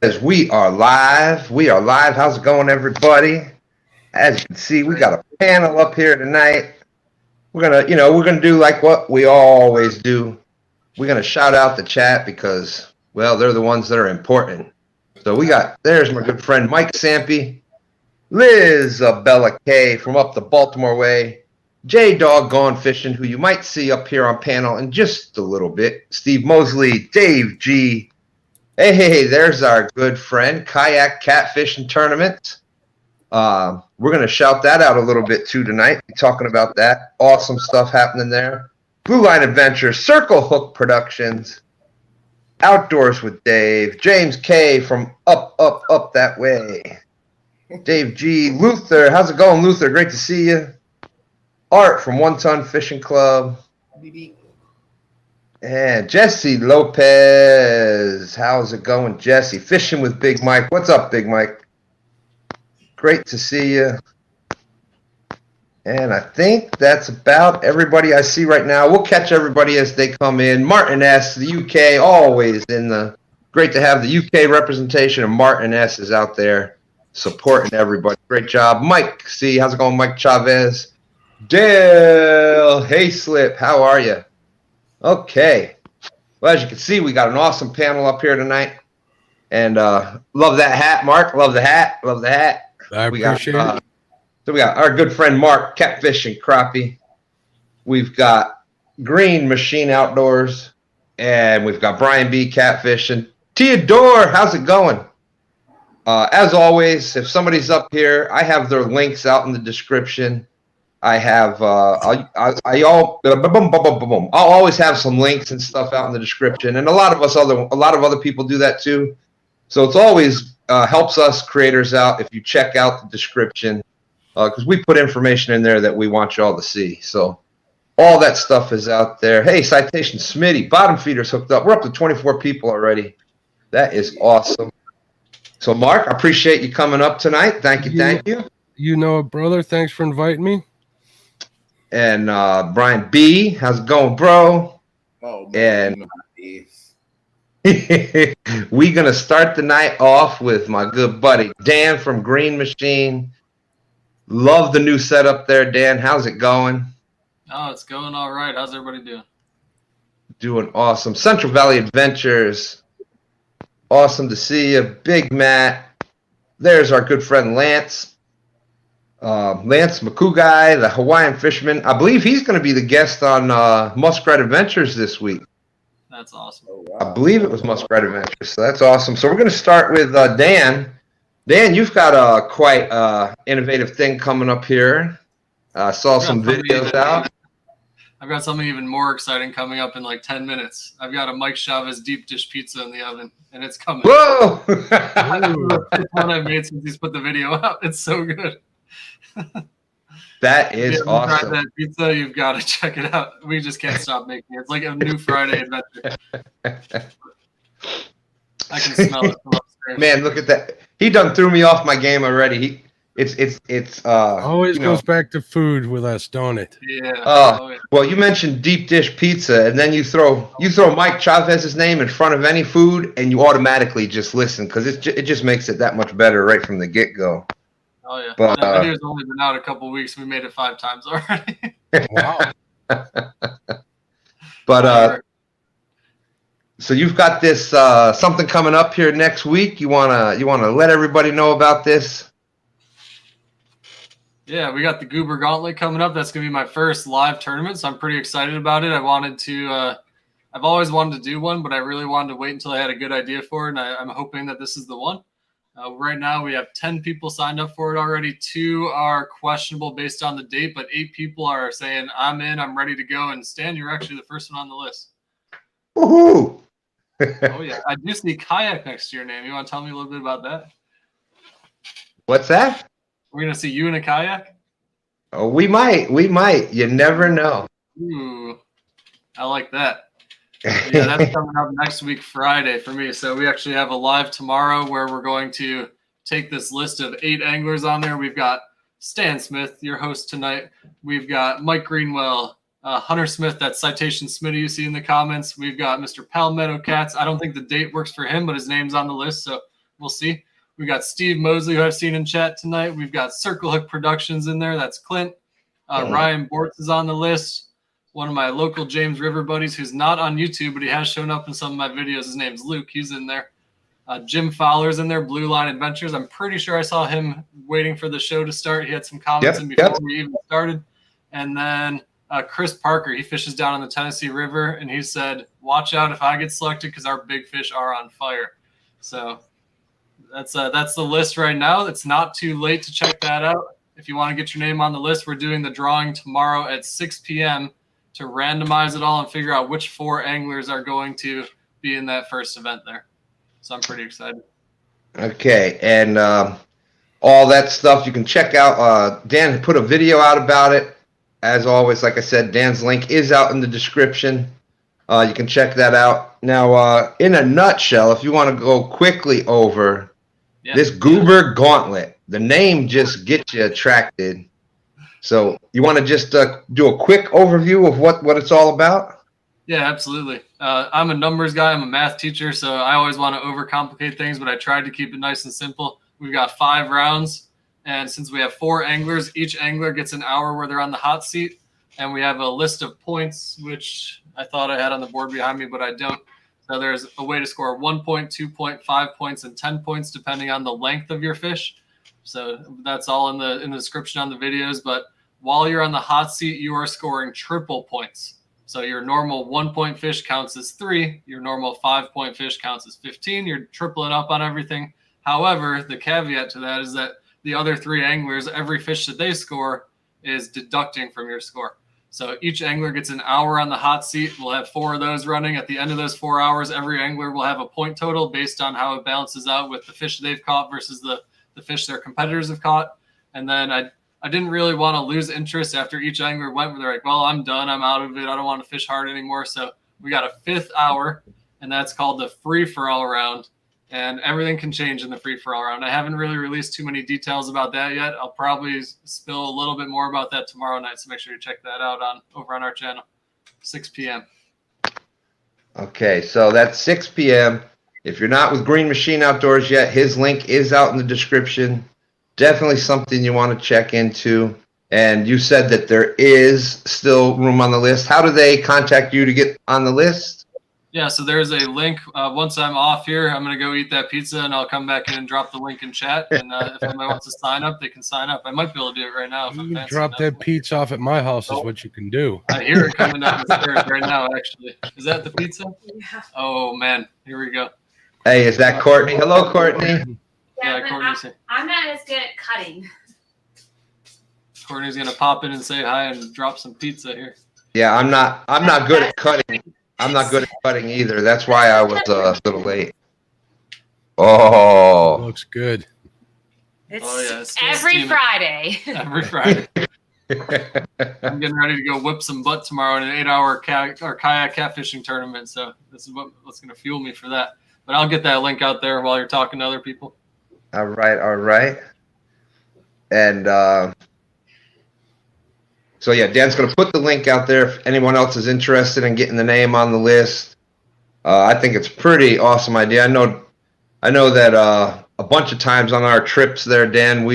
As we are live. We are live. How's it going, everybody? As you can see, we got a panel up here tonight. We're gonna do like what we always do. We're gonna shout out the chat because, well, they're the ones that are important. So there's my good friend Mike Sampy, Liz Bella K from up the Baltimore way, Jaydog Gone Fishing, who you might see up here on panel in just a little bit, Steve Mosley, Dave G. Hey, there's our good friend, Kayak Catfishing Tournament. We're going to shout that out a little bit too tonight, talking about that. Awesome stuff happening there. Blue Line Adventures, Circle Hook Productions, Outdoors with Dave, James K from up that way. Dave G, Luther, how's it going, Luther? Great to see you. Art from One Ton Fishing Club. And Jesse Lopez. How's it going, Jesse? Fishing with Big Mike. What's up, Big Mike? Great to see you. And I think that's about everybody I see right now. We'll catch everybody as they come in. Martin S., the UK, always great to have the UK representation, and Martin S. is out there supporting everybody. Great job. Mike C., how's it going, Mike Chavez? Dale Hayslip, how are you? Okay. Well, as you can see, we got an awesome panel up here tonight. And love that hat, Mark. Love the hat. Love the hat. I appreciate it. So we got our good friend Mark, Catfish and Crappie. We've got Grn Mchn Outdoors. And we've got Brian B Catfishing. Theodore, how's it going? As always, if somebody's up here, I have their links out in the description. I have I'll always have some links and stuff out in the description, and a lot of other people do that too. So it's always helps us creators out if you check out the description, because we put information in there that we want you all to see. So all that stuff is out there. Hey, Citation Smitty, bottom feeders hooked up. We're up to 24 people already. That is awesome. So Mark, I appreciate you coming up tonight. Thank you. You know it, brother. Thanks for inviting me. And Brian B, how's it going, bro? Oh, man. And we're going to start the night off with my good buddy, Dan from Grn Mchn. Love the new setup there, Dan. How's it going? Oh, it's going all right. How's everybody doing? Doing awesome. Central Valley Adventures. Awesome to see you. Big Matt. There's our good friend Lance. Lance Makugai, the Hawaiian fisherman. I believe he's going to be the guest on Muskrat Adventures this week. That's awesome. Oh, wow. I believe it was Muskrat Adventures, so that's awesome. So we're going to start with Dan. Dan, you've got a quite innovative thing coming up here. I saw some videos out. I've got something even more exciting coming up in like 10 minutes. I've got a Mike Chavez deep dish pizza in the oven, and it's coming. Whoa! It's one I've made since he's put the video out. It's so good. That is awesome. That pizza, you've got to check it out. We just can't stop making it. It's like a new Friday adventure. I can smell it from upstairs. Man, look at that. He done threw me off my game already. It's always goes back to food with us, don't it? Yeah. Yeah. Well, you mentioned deep dish pizza, and then you throw Mike Chavez's name in front of any food, and you automatically just listen because it just makes it that much better right from the get go. Oh yeah. But that video's only been out a couple weeks. We made it 5 times already. Wow. But so you've got this something coming up here next week. You wanna let everybody know about this? Yeah, we got the Goober Gauntlet coming up. That's gonna be my first live tournament, so I'm pretty excited about it. I've always wanted to do one, but I really wanted to wait until I had a good idea for it, and I'm hoping that this is the one. Right now, we have 10 people signed up for it already. 2 are questionable based on the date, but 8 people are saying, I'm in, I'm ready to go. And Stan, you're actually the first one on the list. Woohoo! Oh, yeah. I do see kayak next to your name. You want to tell me a little bit about that? What's that? We're going to see you in a kayak? Oh, we might. You never know. Ooh, I like that. Yeah, that's coming up next week, Friday, for me. So we actually have a live tomorrow where we're going to take this list of 8 anglers on there. We've got Stan Smith, your host tonight. We've got Mike Greenwell, Hunter Smith, that's Citation Smitty you see in the comments. We've got Mr. Palmetto Cats. I don't think the date works for him, but his name's on the list. So we'll see. We got Steve Mosley, who I've seen in chat tonight. We've got Circle Hook Productions in there. That's Clint. Ryan Bortz is on the list. One of my local James River buddies who's not on YouTube, but he has shown up in some of my videos. His name's Luke. He's in there. Jim Fowler's in there, Blue Line Adventures. I'm pretty sure I saw him waiting for the show to start. He had some comments in before we even started. And then Chris Parker, he fishes down on the Tennessee River, and he said, watch out if I get selected because our big fish are on fire. So that's the list right now. It's not too late to check that out. If you want to get your name on the list, we're doing the drawing tomorrow at 6 p.m. to randomize it all and figure out which 4 anglers are going to be in that first event there. So I'm pretty excited. Okay, and all that stuff you can check out. Dan put a video out about it. As always, like I said, Dan's link is out in the description. You can check that out. Now, in a nutshell, if you want to go quickly over this Goober Gauntlet, the name just gets you attracted. So you want to just do a quick overview of what it's all about? Yeah, absolutely. I'm a numbers guy. I'm a math teacher, so I always want to overcomplicate things, but I tried to keep it nice and simple. We've got 5 rounds, and since we have 4 anglers, each angler gets an hour where they're on the hot seat, and we have a list of points, which I thought I had on the board behind me, but I don't. So there's a way to score 1 point, 2 point, 5 points, and 10 points, depending on the length of your fish. So that's all in the description on the videos. But while you're on the hot seat, you are scoring triple points. So your normal 1 point fish counts as 3. Your normal 5 point fish counts as 15. You're tripling up on everything. However, the caveat to that is that the other 3 anglers, every fish that they score is deducting from your score. So each angler gets an hour on the hot seat. We'll have 4 of those running. At the end of those 4 hours, every angler will have a point total based on how it balances out with the fish they've caught versus the fish their competitors have caught. And then I didn't really want to lose interest after each angler went where they're like, well, I'm done. I'm out of it. I don't want to fish hard anymore. So we got a 5th hour, and that's called the free-for-all round. And everything can change in the free-for-all round. I haven't really released too many details about that yet. I'll probably spill a little bit more about that tomorrow night, so make sure you check that out over on our channel, 6 p.m. Okay, so that's 6 p.m. If you're not with Grn Mchn Outdoors yet, his link is out in the description. Definitely something you want to check into. And you said that there is still room on the list. How do they contact you to get on the list? Yeah, so there's a link. Once I'm off here, I'm going to go eat that pizza, and I'll come back in and drop the link in chat. And if anybody wants to sign up, they can sign up. I might be able to do it right now. You can drop that pizza off at my house is what you can do. I hear it coming down the stairs right now, actually. Is that the pizza? Yeah. Oh, man. Here we go. Hey, is that Courtney? Hello, Courtney. Yeah, but I'm not as good at cutting. Courtney's going to pop in and say hi and drop some pizza here. Yeah, I'm not good at cutting. I'm not good at cutting either. That's why I was a little late. Oh, looks good. It's every Friday. Every Friday. I'm getting ready to go whip some butt tomorrow in an 8-hour kayak catfishing tournament. So this is what's going to fuel me for that. But I'll get that link out there while you're talking to other people. All right. And so yeah, Dan's going to put the link out there if anyone else is interested in getting the name on the list. I think it's a pretty awesome idea. I know that a bunch of times on our trips there, Dan,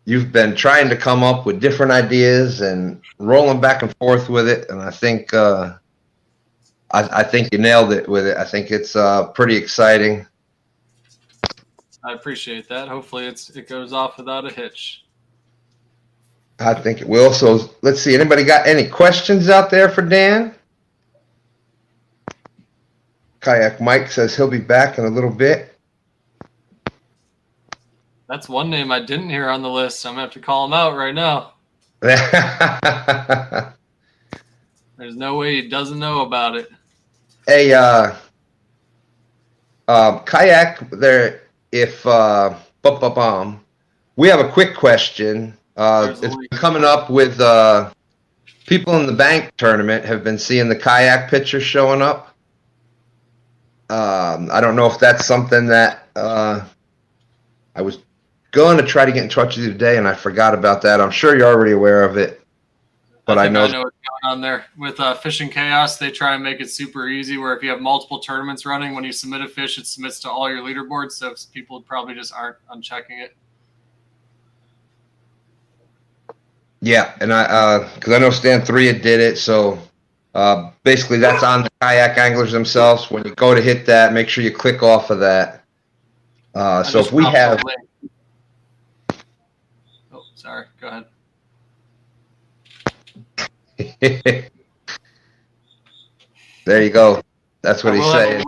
you've been trying to come up with different ideas and rolling back and forth with it, and I think I think you nailed it with it. I think it's pretty exciting. I appreciate that. Hopefully it goes off without a hitch. I think it will. So let's see. Anybody got any questions out there for Dan? Kayak Mike says he'll be back in a little bit. That's one name I didn't hear on the list. I'm going to have to call him out right now. There's no way he doesn't know about it. Hey, Kayak, there. If we have a quick question. It's coming up with people in the bank tournament have been seeing the kayak pictures showing up. I don't know if that's something that I was going to try to get in touch with you today, and I forgot about that. I'm sure you're already aware of it, but I know what's going on there with Fishin Chaos. They try and make it super easy. Where if you have multiple tournaments running, when you submit a fish, it submits to all your leaderboards. So people probably just aren't unchecking it. Yeah, and because I know Stand 3 did it, so basically that's on the kayak anglers themselves. When you go to hit that, make sure you click off of that. So if we have, oh, sorry, go ahead. There you go. That's what he's saying.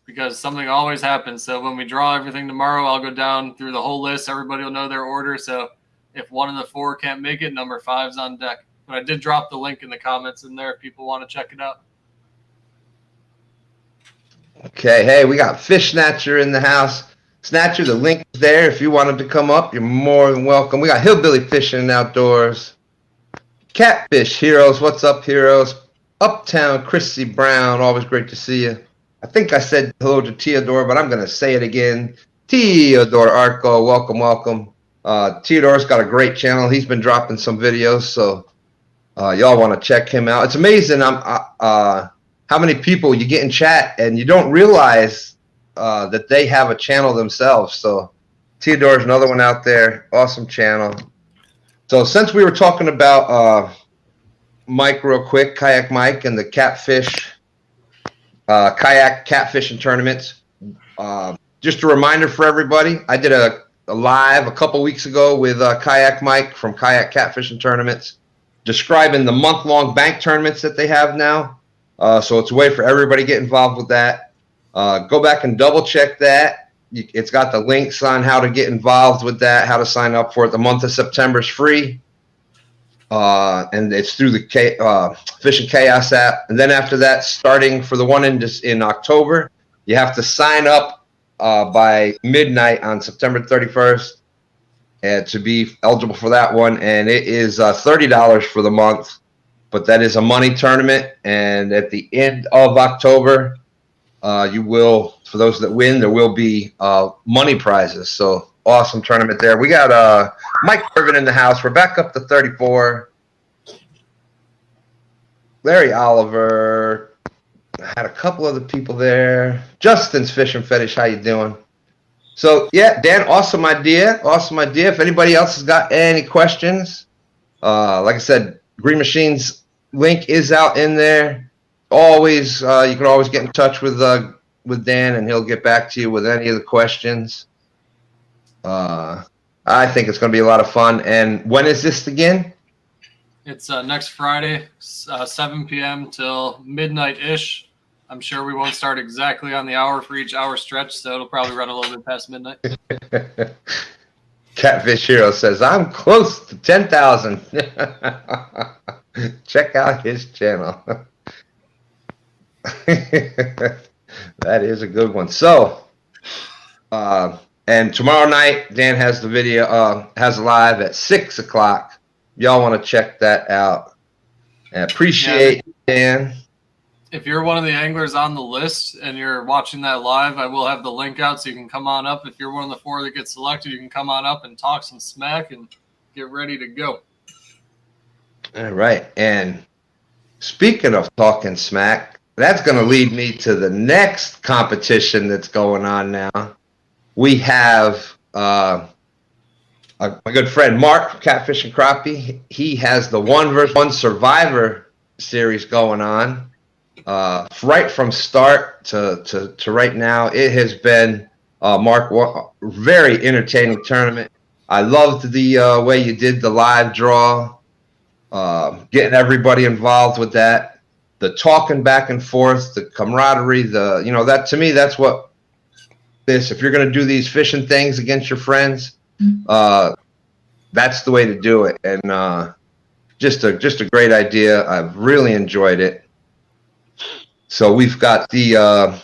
Because something always happens. So when we draw everything tomorrow, I'll go down through the whole list. Everybody will know their order. So if one of the 4 can't make it, number 5's on deck. But I did drop the link in the comments in there if people want to check it out. Okay, hey, we got Fish Snatcher in the house. Snatcher, the link is there. If you wanted to come up, you're more than welcome. We got Hillbilly Fishing Outdoors. Catfish Heroes, what's up, Heroes? Uptown Chrissy Brown, always great to see you. I think I said hello to Theodore, but I'm going to say it again. Theodore Arco, welcome, welcome. Theodore's got a great channel. He's been dropping some videos, so y'all want to check him out. It's amazing how many people you get in chat and you don't realize that they have a channel themselves. So Theodore's another one out there. Awesome channel. So since we were talking about Mike real quick, Kayak Mike and the Catfish, kayak catfishing tournaments, just a reminder for everybody, I did a live a couple weeks ago with Kayak Mike from Kayak Catfishing Tournaments, describing the month-long bank tournaments that they have now. So it's a way for everybody to get involved with that. Go back and double-check that. It's got the links on how to get involved with that, how to sign up for it. The month of September is free. And it's through the Fishin Chaos app. And then after that, starting for the one in October, you have to sign up by midnight on September 31st and to be eligible for that one. And it is $30 for the month, but that is a money tournament. And at the end of October, you will, for those that win, there will be money prizes. So awesome tournament there. We got Mike Irvin in the house. We're back up to 34. Larry Oliver. Had a couple other people there. Justin's Fishing Fetish. How you doing? So, yeah, Dan, awesome idea. Awesome idea. If anybody else has got any questions, like I said, Grn Mchn's link is out in there. Always, you can always get in touch with Dan, and he'll get back to you with any of the questions. I think it's going to be a lot of fun. And when is this again? It's next Friday, 7 p.m. till midnight-ish. I'm sure we won't start exactly on the hour for each hour stretch, so it'll probably run a little bit past midnight. Catfish Hero says, I'm close to 10,000. Check out his channel. That is a good one. So, and tomorrow night, Dan has the video, has live at 6 o'clock. Y'all want to check that out. I appreciate Dan. If you're one of the anglers on the list and you're watching that live, I will have the link out so you can come on up. If you're one of the 4 that gets selected, you can come on up and talk some smack and get ready to go. All right. And speaking of talking smack, that's going to lead me to the next competition that's going on now. We have my good friend Mark from Catfish and Crappie. He has the 1 vs. 1 Survivor series going on. Right from start to right now, it has been Mark, very entertaining tournament. I loved the way you did the live draw, getting everybody involved with that, the talking back and forth, the camaraderie, that to me, that's what this. If you're going to do these fishing things against your friends, that's the way to do it. And just a great idea. I've really enjoyed it. So we've got the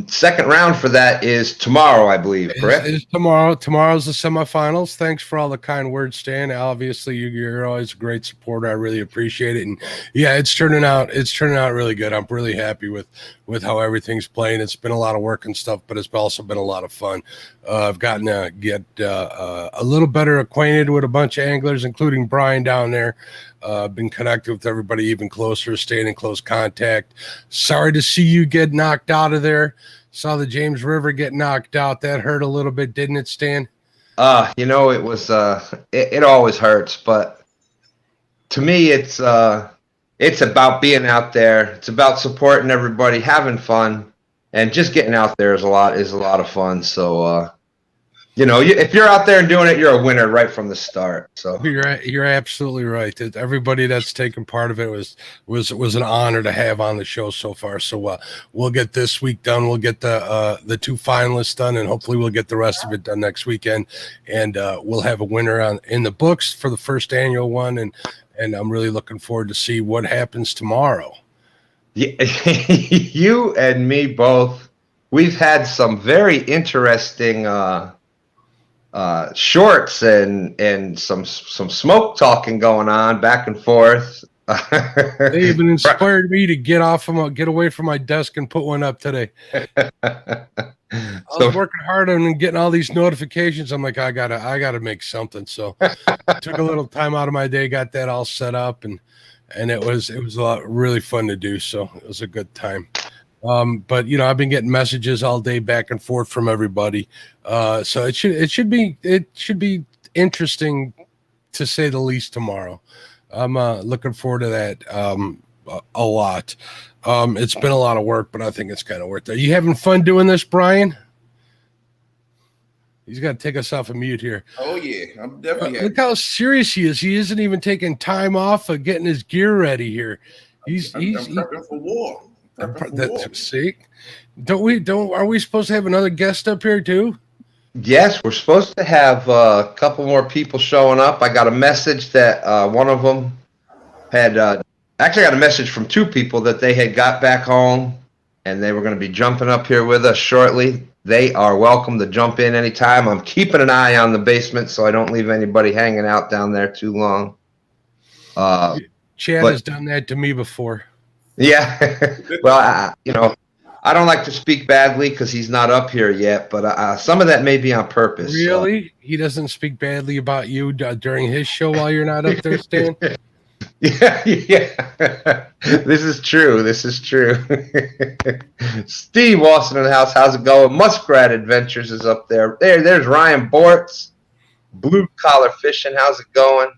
second round for that is tomorrow, I believe, correct? Is tomorrow. Tomorrow's the semifinals. Thanks for all the kind words, Stan. Obviously, you're always a great supporter. I really appreciate it. And yeah, it's turning out really good. I'm really happy with how everything's playing. It's been a lot of work and stuff, but it's also been a lot of fun. I've gotten to get a little better acquainted with a bunch of anglers, including Brian down there. Been connected with everybody even closer, staying in close contact. Sorry to see you get knocked out of there. Saw the James River get knocked out. That hurt a little bit, didn't it, Stan? It was it always hurts, but to me it's about being out there. It's about supporting everybody, having fun, and just getting out there is a lot of fun. So if you're out there and doing it, you're a winner right from the start. So you're absolutely right. Everybody that's taken part of it was an honor to have on the show so far. So we'll get this week done. We'll get the two finalists done, and hopefully we'll get the rest of it done next weekend. And we'll have a winner in the books for the first annual one. And I'm really looking forward to see what happens tomorrow. Yeah, you and me both. We've had some very interesting shorts and some smoke talking going on back and forth. They even inspired me to get away from my desk and put one up today. I was working hard on getting all these notifications. I'm like, I gotta make something. So took a little time out of my day, got that all set up, and it was a lot really fun to do. So it was a good time. But I've been getting messages all day back and forth from everybody. So it should be interesting to say the least tomorrow. I'm looking forward to that a lot. It's been a lot of work, but I think it's kind of worth it. Are you having fun doing this, Brian? He's got to take us off of mute here. Oh yeah, I'm definitely. Look how serious he is. He isn't even taking time off of getting his gear ready here. I'm prepping for war. That's sick. Are we supposed to have another guest up here too? Yes, we're supposed to have a couple more people showing up. I got a message that one of them had actually got a message from two people that they had got back home and they were going to be jumping up here with us shortly. They are welcome to jump in anytime. I'm keeping an eye on the basement so I don't leave anybody hanging out down there too long. Chad has done that to me before. Yeah. Well, I don't like to speak badly because he's not up here yet, but some of that may be on purpose. Really? So. He doesn't speak badly about you during his show while you're not up there, Stan? Yeah. This is true. Steve Watson in the house. How's it going? Muskrat Adventures is up there. There's Ryan Bortz. Blue Collar Fishing. How's it going?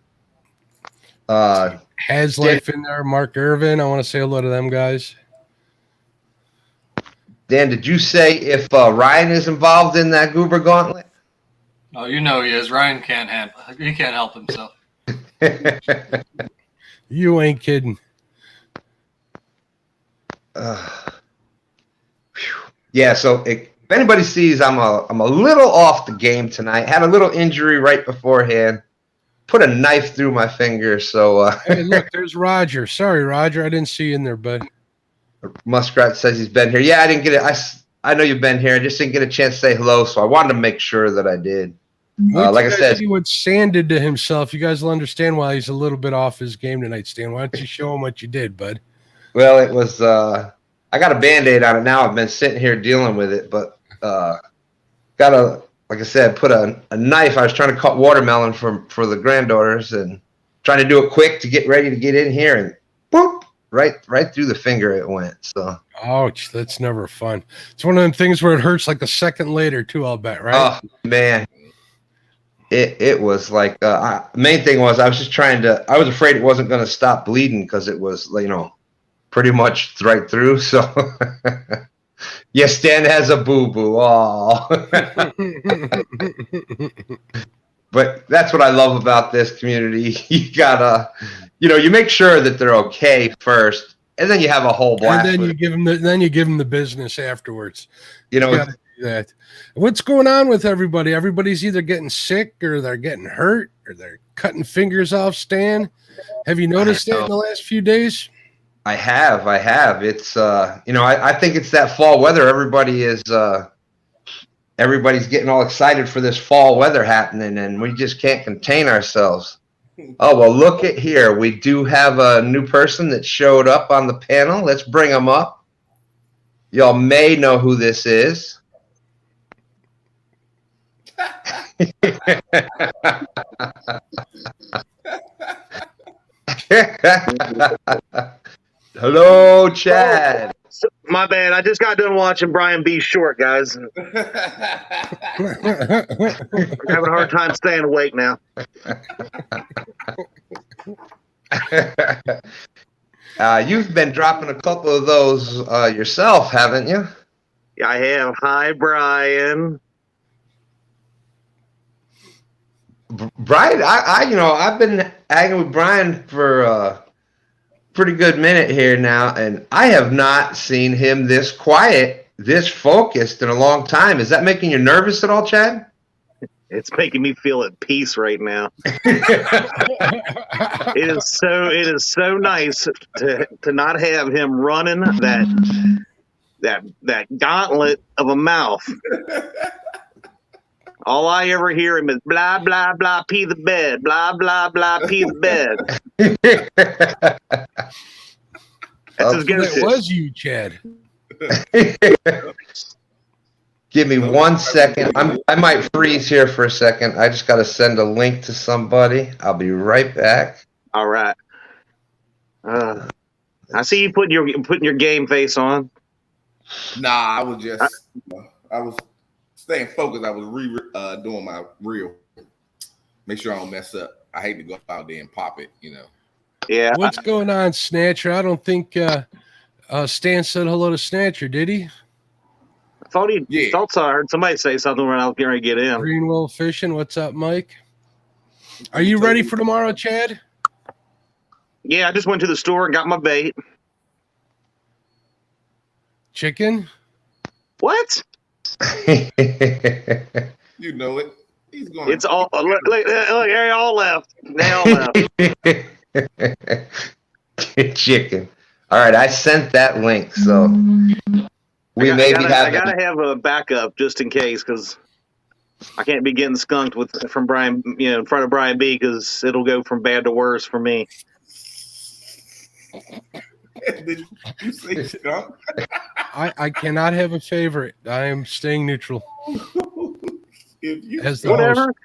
Haz Life in there. Mark Irvin. I want to say hello to them guys. Dan, did you say if Ryan is involved in that Goober Gauntlet? Oh, he is. Ryan can't handle. He can't help himself. You ain't kidding. Yeah. So if anybody sees, I'm a little off the game tonight. Had a little injury right beforehand. Put a knife through my finger. So hey, look, there's Roger. Sorry, Roger, I didn't see you in there, bud. Muskrat says he's been here. Yeah, I didn't get it. I know you've been here. I just didn't get a chance to say hello, so I wanted to make sure that I did. Like I said, see what Stan did to himself. You guys will understand why he's a little bit off his game tonight, Stan. Why don't you show him what you did, bud? Well, it was I got a Band-Aid on it now. I've been sitting here dealing with it, but like I said, put a knife. I was trying to cut watermelon for the granddaughters and trying to do it quick to get ready to get in here, and boop, right through the finger it went. So ouch, that's never fun. It's one of them things where it hurts like a second later too, I'll bet, right? Oh man. It was like main thing was I was afraid it wasn't going to stop bleeding because it was pretty much right through. So yes, Stan has a boo-boo. Oh. But that's what I love about this community. You gotta, you make sure that they're okay first, and then you have a whole blast. And then you give them the business afterwards. You gotta do that. What's going on with everybody? Everybody's either getting sick or they're getting hurt or they're cutting fingers off. Stan, have you noticed that in the last few days? I have. It's I think it's that fall weather. Everybody's getting all excited for this fall weather happening, and we just can't contain ourselves. Oh, well, look at here. We do have a new person that showed up on the panel. Let's bring them up. Y'all may know who this is. Hello, Chad. My bad. I just got done watching Brian B. Short, guys. I'm having a hard time staying awake now. You've been dropping a couple of those yourself, haven't you? Yeah, I have. Hi, Brian. Brian, I've been hanging with Brian for a pretty good minute here now, and I have not seen him this quiet, this focused in a long time. Is that making you nervous at all, Chad? It's making me feel at peace right now. It is so nice to not have him running that gauntlet of a mouth. All I ever hear him is blah blah blah pee the bed, blah blah blah pee the bed. That's his go-to. It was you, Chad. Give me 1 second. I might freeze here for a second. I just got to send a link to somebody. I'll be right back. All right. I see you putting your game face on. Nah, I was just I was staying focused. I was doing my reel. Make sure I don't mess up. I hate to go out there and pop it, Yeah. What's going on, Snatcher? I don't think Stan said hello to Snatcher, did he? I thought I heard somebody say something when I was getting ready to get in. Greenwell Fishing. What's up, Mike? Are you ready for tomorrow, Chad? Yeah, I just went to the store and got my bait. Chicken? What? You know it. He's going. It's all look, they all left. They all left. Chicken. All right, I sent that link, so I gotta have a backup just in case, because I can't be getting skunked from Brian, in front of Brian B, because it'll go from bad to worse for me. Did you say skunk? I cannot have a favorite. I am staying neutral. As the Whatever. host.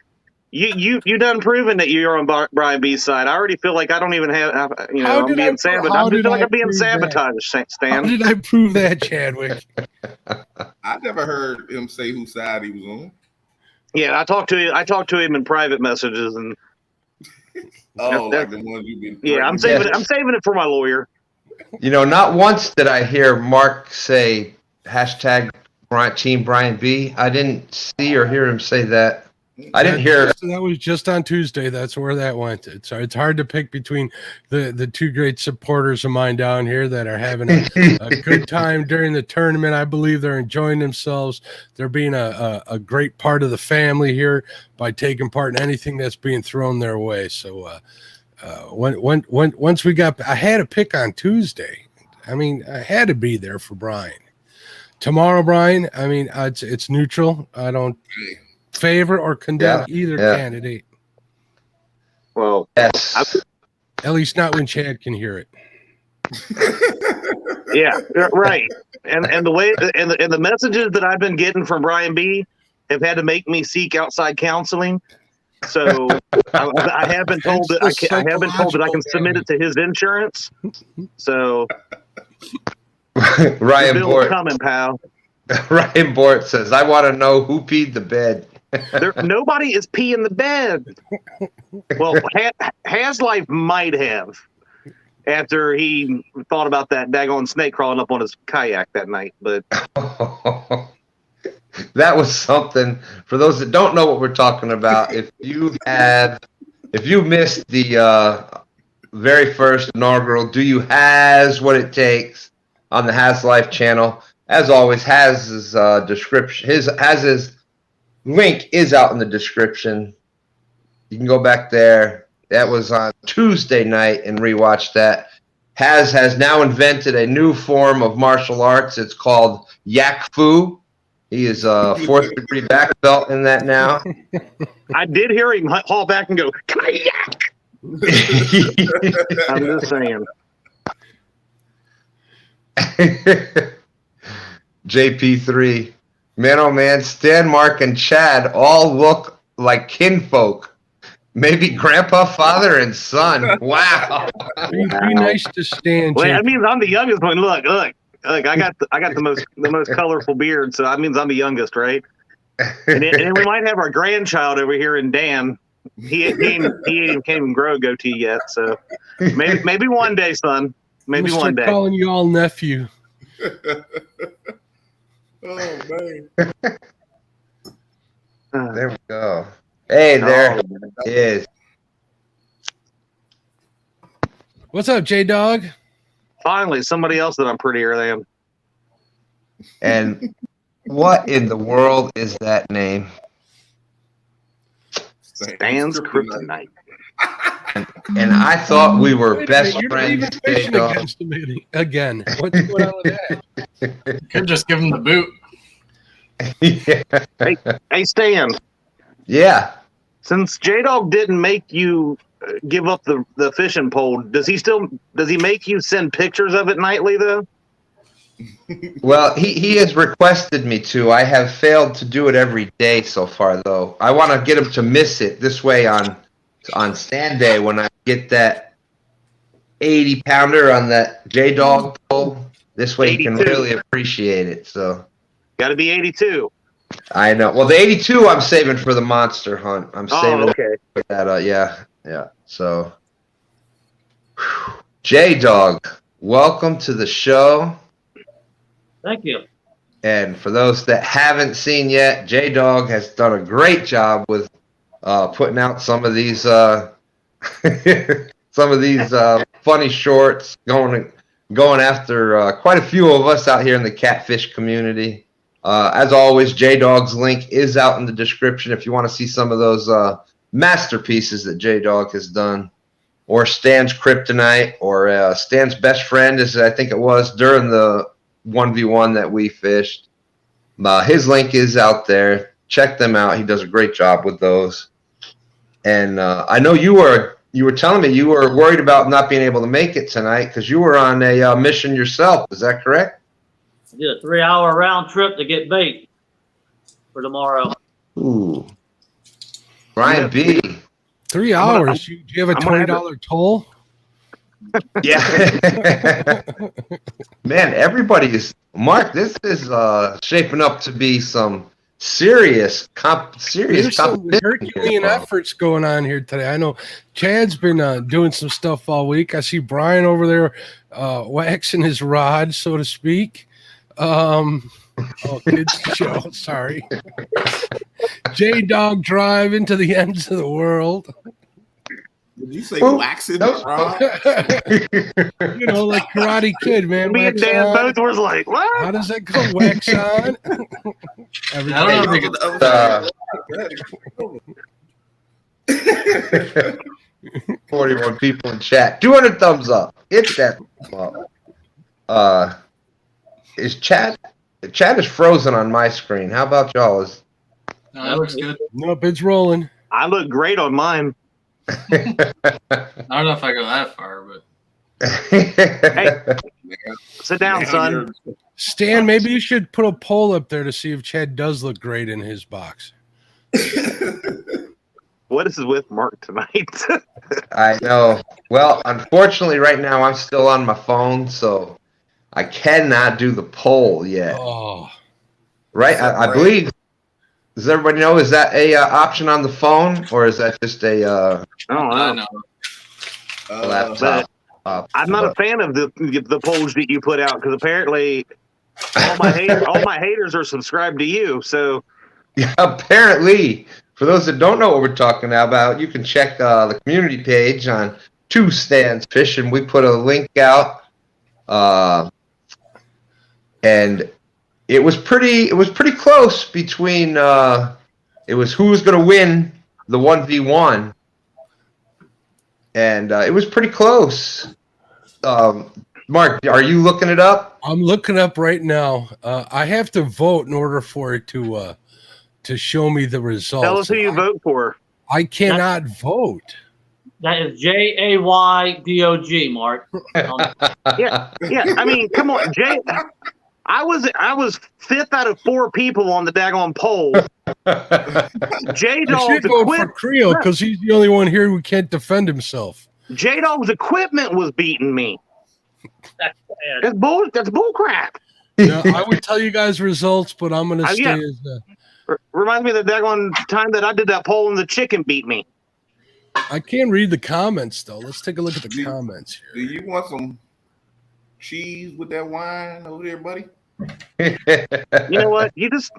You done proven that you're on Brian B's side. I already feel like I don't even have, I'm being sabotaged. I feel like I'm being sabotaged, Stan. How did I prove that, Chadwick? I never heard him say whose side he was on. Yeah, I talked to him in private messages, and like the ones you've been. Yeah, I'm saving it for my lawyer. Not once did I hear Mark say hashtag Team Brian B. I didn't see or hear him say that. I didn't hear. That was just on Tuesday. That's where that went. It's hard to pick between the two great supporters of mine down here that are having a good time during the tournament. I believe they're enjoying themselves. They're being a great part of the family here by taking part in anything that's being thrown their way. So once we got, I had a pick on Tuesday. I mean, I had to be there for Brian. Tomorrow, Brian, I mean, it's neutral. I don't favor or condemn either candidate. Well, yes. At least not when Chad can hear it. Yeah, right. And the way and the messages that I've been getting from Brian B have had to make me seek outside counseling. So I have been told that I have been told that I can submit it to his insurance. So Ryan Bort coming, pal. Ryan Bort says, "I want to know who peed the bed." Nobody is peeing the bed. Well, Haz Life might have, after he thought about that daggone snake crawling up on his kayak that night. But that was something. For those that don't know what we're talking about, if you missed the very first inaugural Do You Haz What It Takes on the Haz Life channel, as always, Haz's description, Haz's link is out in the description. You can go back there. That was on Tuesday night and rewatch that. Haz has now invented a new form of martial arts. It's called Yak Fu. He is a 4th degree black belt in that now. I did hear him haul back and go, kayak. I'm just saying. JP3. Man, oh man, Stan, Mark, and Chad all look like kinfolk. Maybe grandpa, father, and son. Wow. Be nice to Stan. Well, that means I'm the youngest one. Look. I got the most colorful beard, so that means I'm the youngest, right? And then we might have our grandchild over here in Dan. He can't even grow a goatee yet, so maybe one day, son. Maybe one day. Calling you all nephew. Oh man. There we go. Hey, there it is. What's up, J-Dog? Finally, somebody else that I'm prettier than. And what in the world is that name? Stan's Kryptonite. And I thought we were Wait a best minute, friends. You're fishing against him again. What's going on with that? Could just give him the boot. Yeah. Hey, Stan. Yeah. Since J-Dog didn't make you give up the fishing pole, does he make you send pictures of it nightly though? Well, he has requested me to. I have failed to do it every day so far, though. I want to get him to miss it this way on stand day when I get that 80-pounder on that J-Dog pole. This way he can 82. really appreciate it. So Got to be 82. I know. Well, the 82 I'm saving for the monster hunt. I'm saving okay. that. Yeah. So, J-Dog, welcome to the show. Thank you. And for those that haven't seen yet, J-Dog has done a great job with putting out some of these funny shorts, going after quite a few of us out here in the catfish community. As always, J-Dog's link is out in the description if you want to see some of those masterpieces that J-Dog has done, or Stan's Kryptonite, or Stan's best friend, as I think it was during the 1v1 that we fished. His link is out there. Check them out. He does a great job with those. And I know you were telling me you were worried about not being able to make it tonight because you were on a mission yourself. Is that correct? I did a 3-hour round trip to get bait for tomorrow. Ooh. Brian B. 3 hours. Do you have a $20 toll? Yeah. Man, everybody is Mark. This is shaping up to be some serious There's some Herculean efforts going on here today. I know Chad's been doing some stuff all week. I see Brian over there waxing his rod, so to speak. Kids show. Sorry. J-Dog drive into the ends of the world. Did you say waxing? No. You know, like Karate Kid, man. Me and Dan both was like, what? How does that go? Wax on? I don't know. 41 people in chat. 200 thumbs up. Hit that. Is Chad is frozen on my screen. How about y'all? No, that looks good. Nope, it's rolling. I look great on mine. I don't know if I go that far, but Hey, sit down, son. Stan, maybe you should put a poll up there to see if Chad does look great in his box. What is with Mark tonight? I know. Well, unfortunately, right now I'm still on my phone, so I cannot do the poll yet. Oh, Right? I believe. Does everybody know? Is that a option on the phone, or is that just a I don't know. laptop? I'm not a fan of the polls that you put out because apparently all my haters are subscribed to you. So Yeah, apparently, for those that don't know what we're talking about, you can check the community page on Two Stands Fishing. We put a link out, and it was pretty close between it was who was going to win the 1v1, and it was pretty close. Mark, are you looking it up? I'm looking up right now. I have to vote in order for it to show me the results. Tell us who you vote for. I cannot vote. That is JAYDOG, Mark. Yeah. I mean, come on, Jay. I was 5th out of 4 people on the daggone poll. I J-Dog's should vote for Creole because he's the only one here who can't defend himself. J-Dog's equipment was beating me. That's That's bull. That's bull crap. Now, I would tell you guys results, but I'm going to stay yeah. as Reminds me of the daggone time that I did that poll and the chicken beat me. I can't read the comments though. Let's take a look at the comments here. Do you want some cheese with that wine over there, buddy? You know what? You just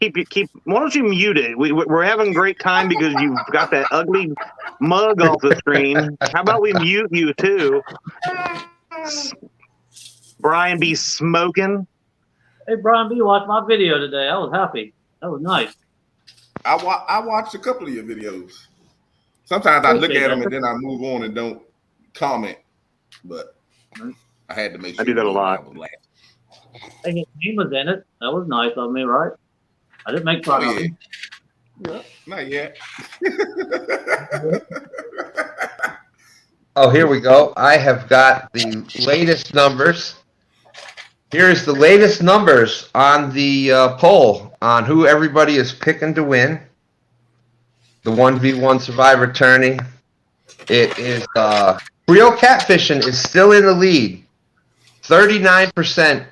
keep. Why don't you mute it? We're having a great time because you've got that ugly mug off the screen. How about we mute you too? Brian be smoking. Hey, Brian B, watched my video today. I was happy. That was nice. I watched a couple of your videos. Sometimes I look at them and then I move on and don't comment. But I had to make sure. I do that a lot. Hey, his name was in it. That was nice of me, right? I didn't make fun of him. Yeah. Not yet. Oh, here we go. I have got the latest numbers. Here's the latest numbers on the poll on who everybody is picking to win the 1v1 Survivor tourney. It is Creole Catfishing is still in the lead. 39%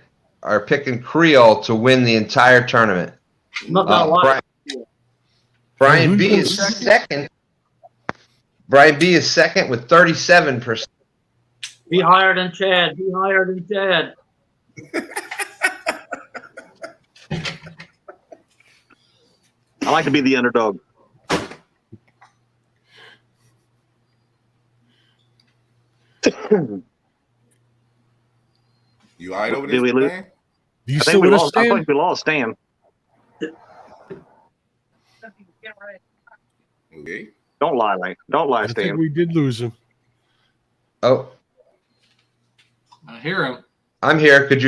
are picking Creole to win the entire tournament. Brian B is second. Brian B is second with 37%. Be higher than Chad. Be higher than Chad. I like to be the underdog. You all right over Did we there, lose? man? Do you I still think we with us, lost. I Stan? think we lost Stan. Okay. Don't lie, Lane. Don't lie, I think Stan. we did lose him. Oh, I hear him. I'm here. Could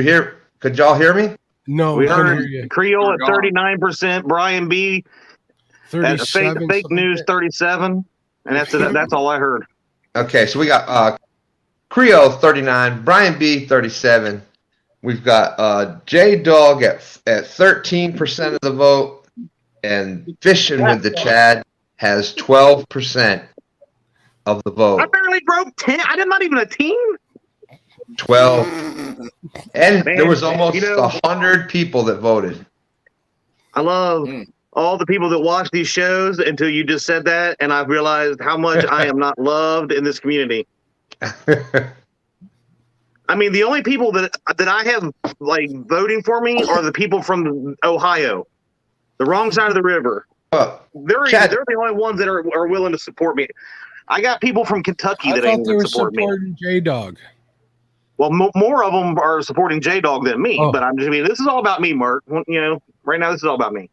y'all hear me? No, We we couldn't heard hear you. Creole at You're gone. 39%, Brian B at 37, fake something news like 37, and that's all I heard. Okay, so we got Creole 39, Brian B 37. We've got jaydog at 13% of the vote, and Fishin with the Chad has 12% of the I vote. barely broke 10. I'm not even a team. 12, and Man, there was almost you know- 100 people that voted. I love all the people that watch these shows until you just said that, and I've realized how much I am not loved in this community. I mean, the only people that I have like voting for me are the people from Ohio, the wrong side of the river. They're the only ones that are willing to support me. I got people from Kentucky I that thought ain't they even were support me. supporting J-Dog. Well, more of them are supporting J-Dog than me, Oh. but I mean, this is all about me, Mark. You know, right now, this is all about me.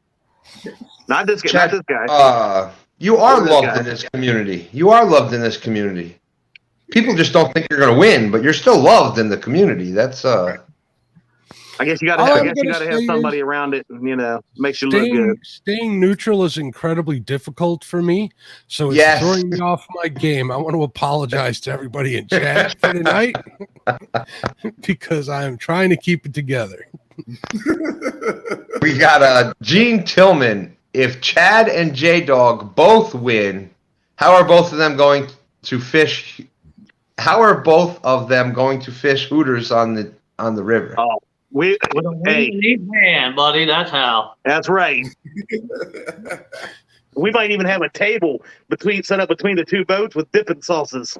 Not this guy. Chad, Not this guy. You are This loved guy. in this community. You are loved in this community. People just don't think you're going to win, but you're still loved in the community. That's I guess you got to. all I I'm guess you gonna got to have say somebody is around it. You know, makes you look good. Staying neutral is incredibly difficult for me, so it's Yes. throwing me off my game. I want to apologize to everybody in chat for tonight because I am trying to keep it together. we got Gene Tillman. If Chad and J-Dog both win, how are both of them going to fish? How are both of them going to fish Hooters on the river? Oh, With a wing in each hand, buddy. That's how. that's right. We might even have a table set up between the two boats with dipping sauces.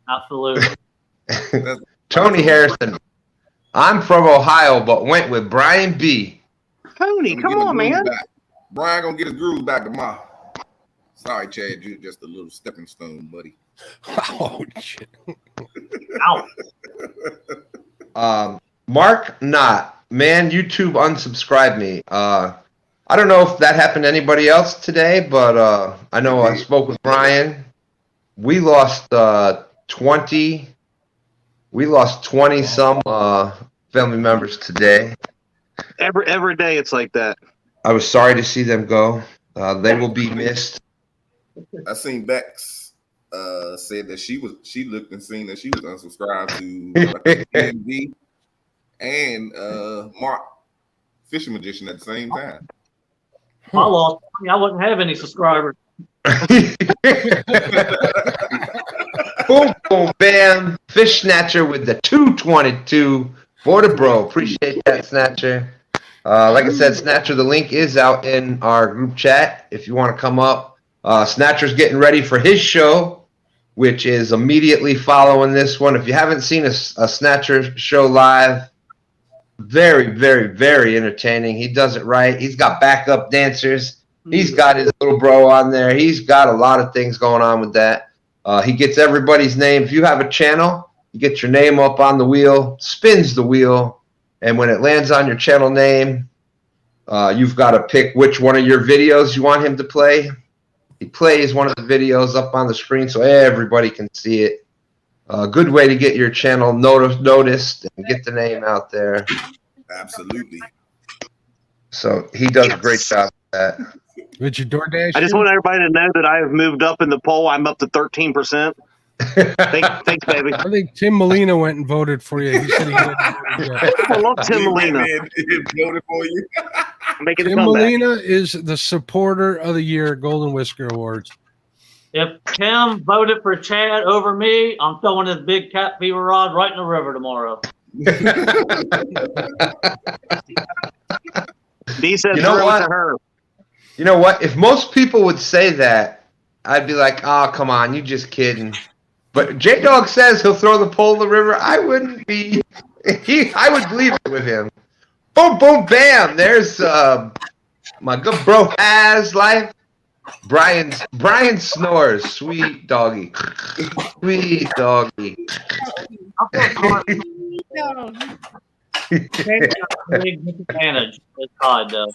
Absolutely. Tony Harrison. I'm from Ohio, but went with Brian B. Tony, Gonna come get his on, groove man. back. Brian gonna get his groove back tomorrow. Sorry, Chad, you're just a little stepping stone, buddy. Oh shit! Ow. Mark Knott. Man, YouTube unsubscribed me. I don't know if that happened to anybody else today, but I know I spoke with Brian. We lost 20 We lost 20 some family members today. Every day it's like that. I was sorry to see them go. They will be missed. I seen Bex said that she looked and seen that she was unsubscribed to DMV and Mark Fishin Magician at the same time. I lost. I wouldn't have any subscribers. Boom, boom, bam. Fish Snatcher with the 222 for the bro. Appreciate that, Snatcher. Like I said, Snatcher, the link is out in our group chat if you want to come up. Snatcher's getting ready for his show, which is immediately following this one. If you haven't seen a Snatcher show live, very, very, very entertaining. He does it right. He's got backup dancers. He's got his little bro on there. He's got a lot of things going on with that. He gets everybody's name. If you have a channel, you get your name up on the wheel, spins the wheel, and when it lands on your channel name, you've got to pick which one of your videos you want him to play. He plays one of the videos up on the screen so everybody can see it. A good way to get your channel noticed and get the name out there. Absolutely. So he does a great job with that. With your DoorDash? I just want everybody to know that I have moved up in the poll. I'm up to 13%. Thanks, baby. I think Tim Molina went and voted for you. He said he hadn't voted yet. I love Tim Molina. He voted for you. Making a Tim comeback. Molina is the supporter of the year at Golden Whisker Awards. If Tim voted for Chad over me, I'm throwing his big cat fever rod right in the river tomorrow. D said You know throw it what? to her. You know what? If most people would say that, I'd be like, oh, come on, you just kidding. But Jaydog says he'll throw the pole in the river. I wouldn't be. I would believe it with him. Boom, boom, bam. There's my good bro Haz Life. Brian snores. Sweet doggy. Sweet doggy. Big advantage. It's hard though.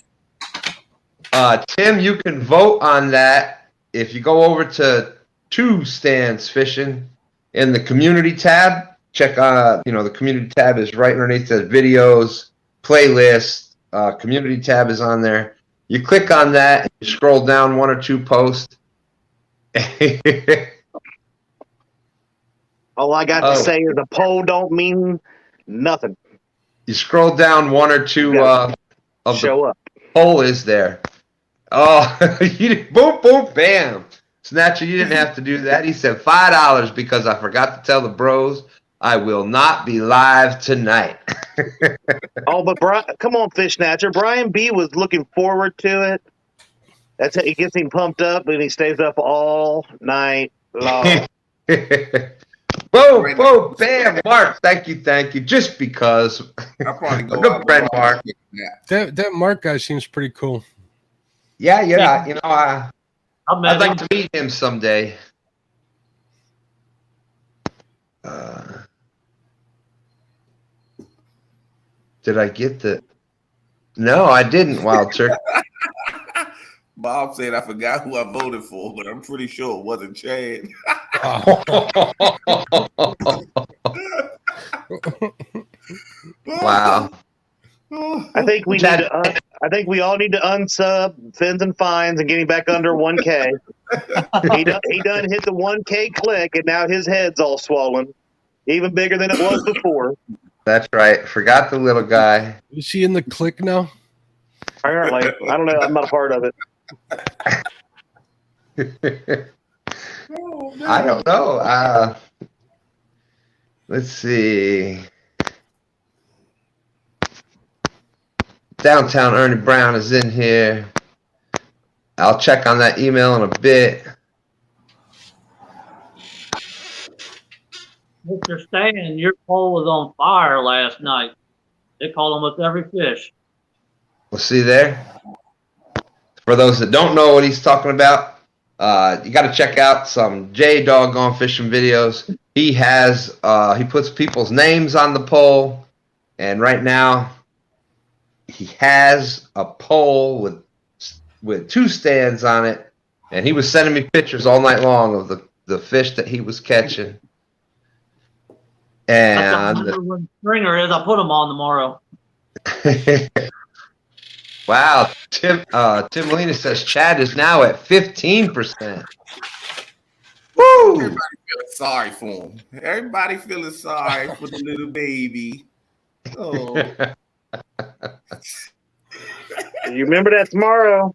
Tim, you can vote on that if you go over to Two Stands Fishing in the community tab. Check the community tab is right underneath the videos, playlist. Community tab is on there. You click on that, and you scroll down one or two posts. All I got to say is the poll don't mean nothing. You scroll down one or two of Show up. the poll is there. Oh, boom, boom, bam. Snatcher, you didn't have to do that. He said $5 because I forgot to tell the bros I will not be live tonight. Oh, but Brian, come on, Fish Snatcher. Brian B was looking forward to it. That's it. It gets him pumped up, and he stays up all night long. Boom, boom, bam, Mark. Thank you. Just because. I'll probably go Good out friend, and Mark. That Mark guy seems pretty cool. Yeah. You know, I'd met like him. to meet him someday. Did I get the? No, I didn't. Wild Turkey. Bob said I forgot who I voted for, but I'm pretty sure it wasn't Chad. Wow. I think we need to. I think we all need to unsub Fins and Fines and get him back under 1K. He done hit the 1K click, and now his head's all swollen, even bigger than it was before. That's right. Forgot the little guy. Is he in the click now? Apparently, I don't know. I'm not a part of it. I don't know. Let's see. Downtown Ernie Brown is in here. I'll check on that email in a bit. Mr. Stan, your pole was on fire last night. They call almost every fish. We'll see there. For those that don't know what he's talking about, you got to check out some jaydog on fishing videos. He puts people's names on the pole, and right now he has a pole with two stands on it, and he was sending me pictures all night long of the fish that he was catching. And That's the one stringer is. I'll put them on tomorrow. wow, Tim Molina says Chad is now at 15%. Woo! Everybody feeling sorry for him. Everybody feeling sorry for the little baby. Oh. You remember that tomorrow.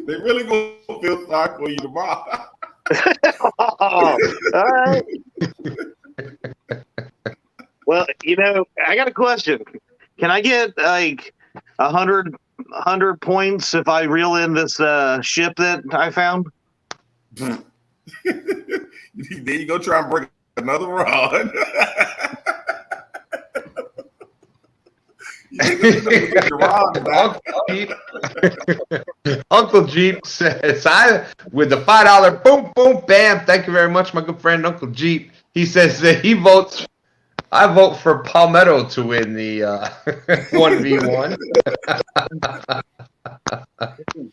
They really gonna feel sorry for you tomorrow. All right. Well, I got a question. Can I get like 100 points if I reel in this ship that I found? Then you go try and break another rod. Uncle Jeep says, with the $5 boom, boom, bam. Thank you very much, my good friend, Uncle Jeep. He says that I vote for Palmetto to win the 1v1.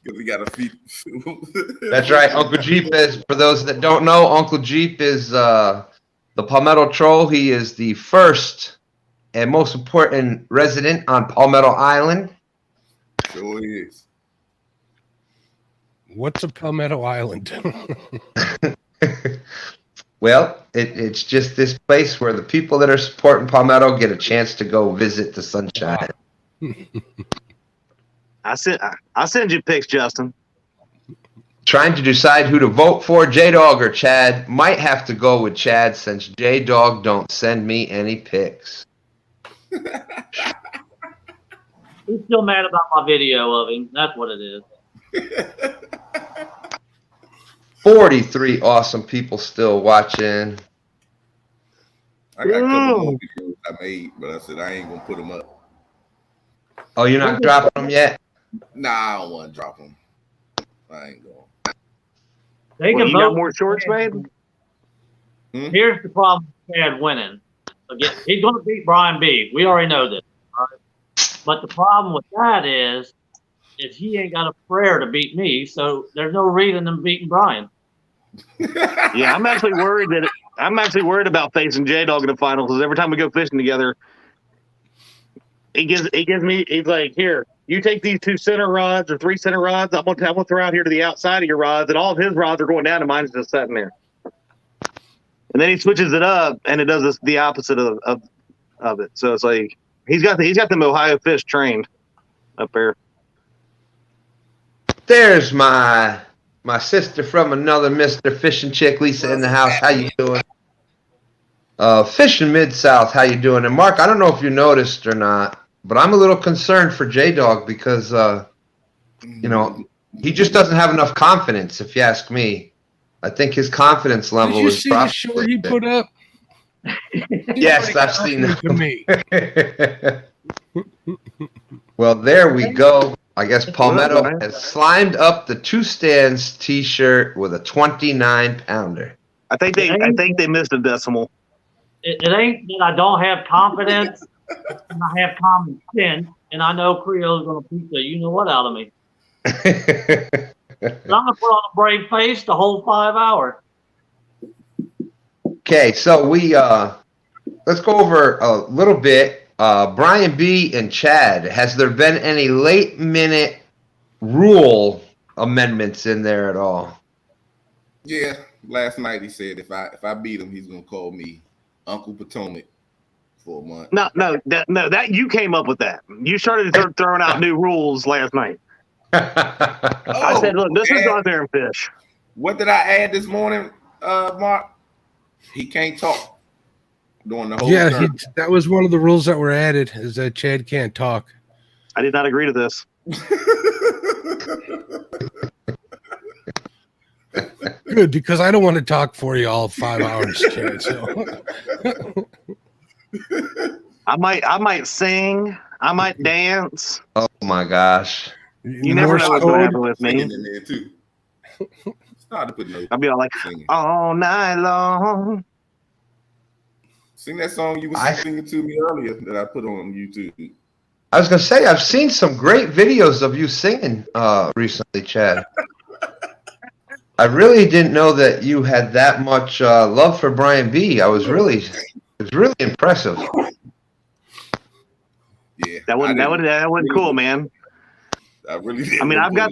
Because he got a feet. That's right. Uncle Jeep is, for those that don't know, Uncle Jeep is the Palmetto Troll. He is the first and most important resident on Palmetto Island. Sure is. What's a Palmetto Island? Well, it's just this place where the people that are supporting Palmetto get a chance to go visit the sunshine. I send you pics, Justin. Trying to decide who to vote for, Jaydog or Chad. Might have to go with Chad since Jaydog don't send me any pics. He's still mad about my video of him. That's what it is. 43 awesome people still watching. I got a couple more videos I made, but I said I ain't gonna put them up. Oh, you're not dropping them yet? Nah, I don't want to drop them. I ain't going. They can You vote got more shorts made? Here's the problem with Chad winning. Again, he's going to beat Brian B. We already know this. Right? But the problem with that is he ain't got a prayer to beat me, so there's no reason in beating Brian. Yeah, I'm actually worried about facing Jaydog in the final because every time we go fishing together, he gives me. He's like, "Here, you take these 2 center rods or 3 center rods. I'm gonna throw out here to the outside of your rods, and all of his rods are going down, and mine's just sitting there." And then he switches it up, and it does the opposite of it. So it's like he's got them Ohio fish trained up there. There's my sister from another Mr. Fishing Chick, Lisa in the house. How you doing? Fishing Mid-South, how you doing? And Mark, I don't know if you noticed or not, but I'm a little concerned for Jaydog because, he just doesn't have enough confidence, if you ask me. I think his confidence level Did you is see the short he put up? Yes, I've seen that. To me. Well, there we go. I guess Palmetto has slimed up the 2 stands T-shirt with a 29-pounder. I think they missed a decimal. It ain't that I don't have confidence, and I have common sense, and I know Creole's going to beat the you-know-what out of me. But I'm going to put on a brave face the whole 5 hours. Okay, so let's go over a little bit. Brian B. and Chad, has there been any late-minute rule amendments in there at all? Yeah, last night he said if I beat him, he's gonna call me Uncle Potomac for a month. No, that you came up with that. You started throwing out new rules last night. I said, look, this is go out there and fish. What did I add this morning, Mark? He can't talk during the whole tournament. That was one of the rules that were added, is that Chad can't talk. I did not agree to this. Good, because I don't want to talk for you all 5 hours, Chad. So. I might sing. I might dance. Oh my gosh! You never know what's going to happen with me. In there too. Start to put no. I'll be all like, singing. all night long. Sing that song you were singing to me earlier that I put on YouTube. I was gonna say I've seen some great videos of you singing recently, Chad. I really didn't know that you had that much love for Brian B. It's really impressive. Yeah, That wasn't cool, man. I really did. I mean, I've got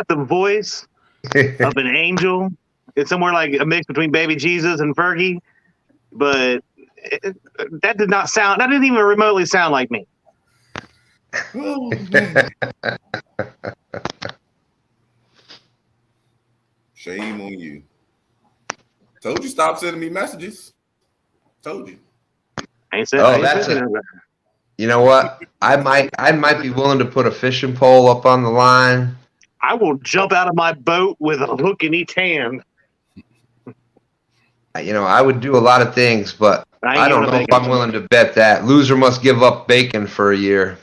the voice of an angel. It's somewhere like a mix between Baby Jesus and Fergie, but that didn't even remotely sound like me. Shame on you. Told you stop sending me messages. Told you. You know what? I might be willing to put a fishing pole up on the line. I will jump out of my boat with a hook in each hand. You know, I would do a lot of things, but I don't know if I'm willing to bet that. Loser must give up bacon for a year.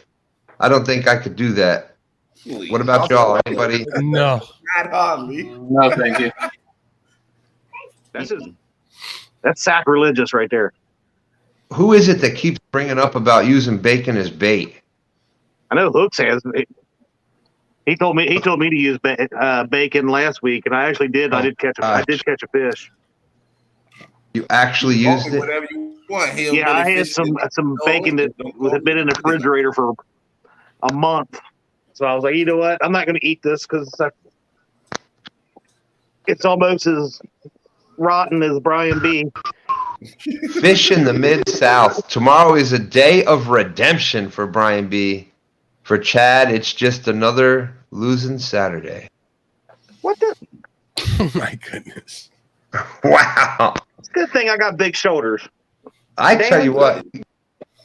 I don't think I could do that. Please. What about y'all? Anybody? No. Not hardly. No, thank you. That's sacrilegious right there. Who is it that keeps bringing up about using bacon as bait? I know Hooks has. He told me to use bacon last week, and I actually did. I did catch a fish. You actually used it? Whatever you want. Yeah, I had some bacon that had been in the refrigerator for a month. So I was like, you know what? I'm not going to eat this because it's almost as rotten as Brian B. Fish in the Mid-South. Tomorrow is a day of redemption for Brian B. For Chad, it's just another losing Saturday. What the? Oh, my goodness. Wow. It's a good thing I got big shoulders. Tell you what,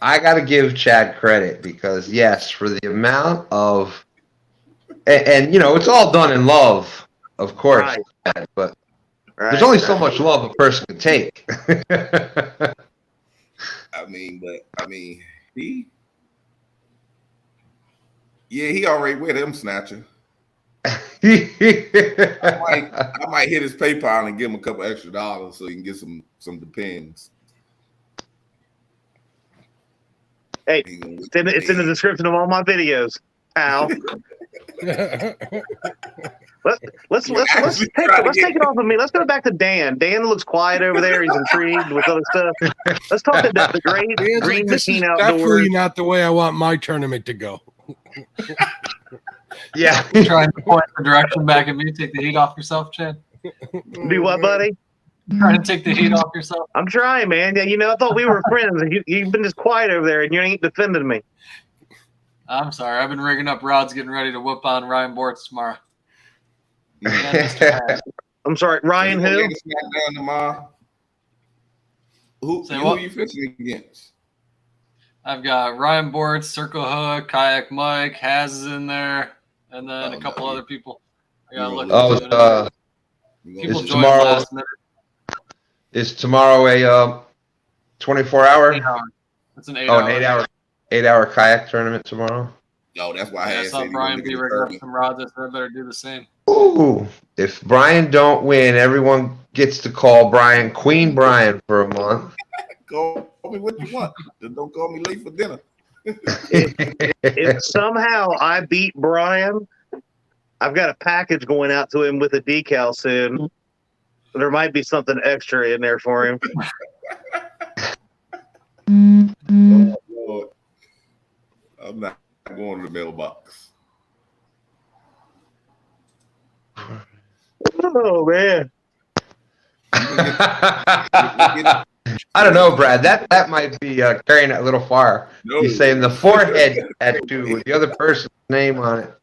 I got to give Chad credit because, yes, for the amount of, and you know, it's all done in love, of course, right. Chad, but there's only so much love a person can take. he already with him snatcher. I might hit his PayPal and give him a couple extra dollars so he can get some Depends. Hey, it's in the description of all my videos, Al. Let's take it off of me. Let's go back to Dan. Dan looks quiet over there. He's intrigued with other stuff. Let's talk about the Grn Mchn Outdoors. Definitely not the way I want my tournament to go. Yeah, trying to point the direction back at me. Take the heat off yourself, Chad. Do what, buddy? Trying to take the heat off yourself. I'm trying, man. Yeah, you know, I thought we were friends. You've been just quiet over there, and you ain't defending me. I'm sorry. I've been rigging up rods, getting ready to whoop on Ryan Bortz tomorrow. I'm sorry, Ryan who? Who are you fishing against? I've got Ryan Bortz, Circle Hook, Kayak Mike, Haz is in there, and then a couple other people. I gotta look. People joined last minute. Is tomorrow a 24-hour? 8 hour. It's an 8 hour. An 8-hour kayak tournament tomorrow. No, that's why I saw Brian B rigging up some rods. I said I better do the same. Ooh, if Brian don't win, everyone gets to call Brian Queen Brian for a month. Call me what you want. Just don't call me late for dinner. If somehow I beat Brian, I've got a package going out to him with a decal soon. There might be something extra in there for him. Oh, Lord. I'm not going to the mailbox. Oh, man. I don't know, Brad. That might be carrying it a little far. No. He's saying the forehead tattoo with the other person's name on it.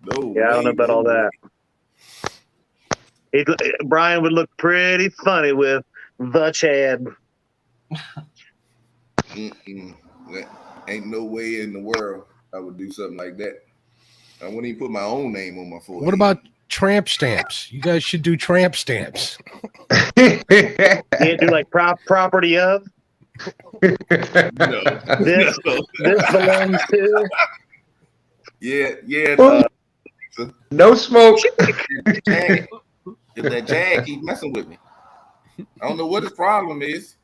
No, yeah, I don't know about all that. Brian would look pretty funny with the Chad. Ain't no way in the world I would do something like that. I wouldn't even put my own name on my forehead. What about tramp stamps? You guys should do tramp stamps. You can't do like property of? No. This belongs to? Yeah. No smoke. If that Jag keep messing with me. I don't know what his problem is.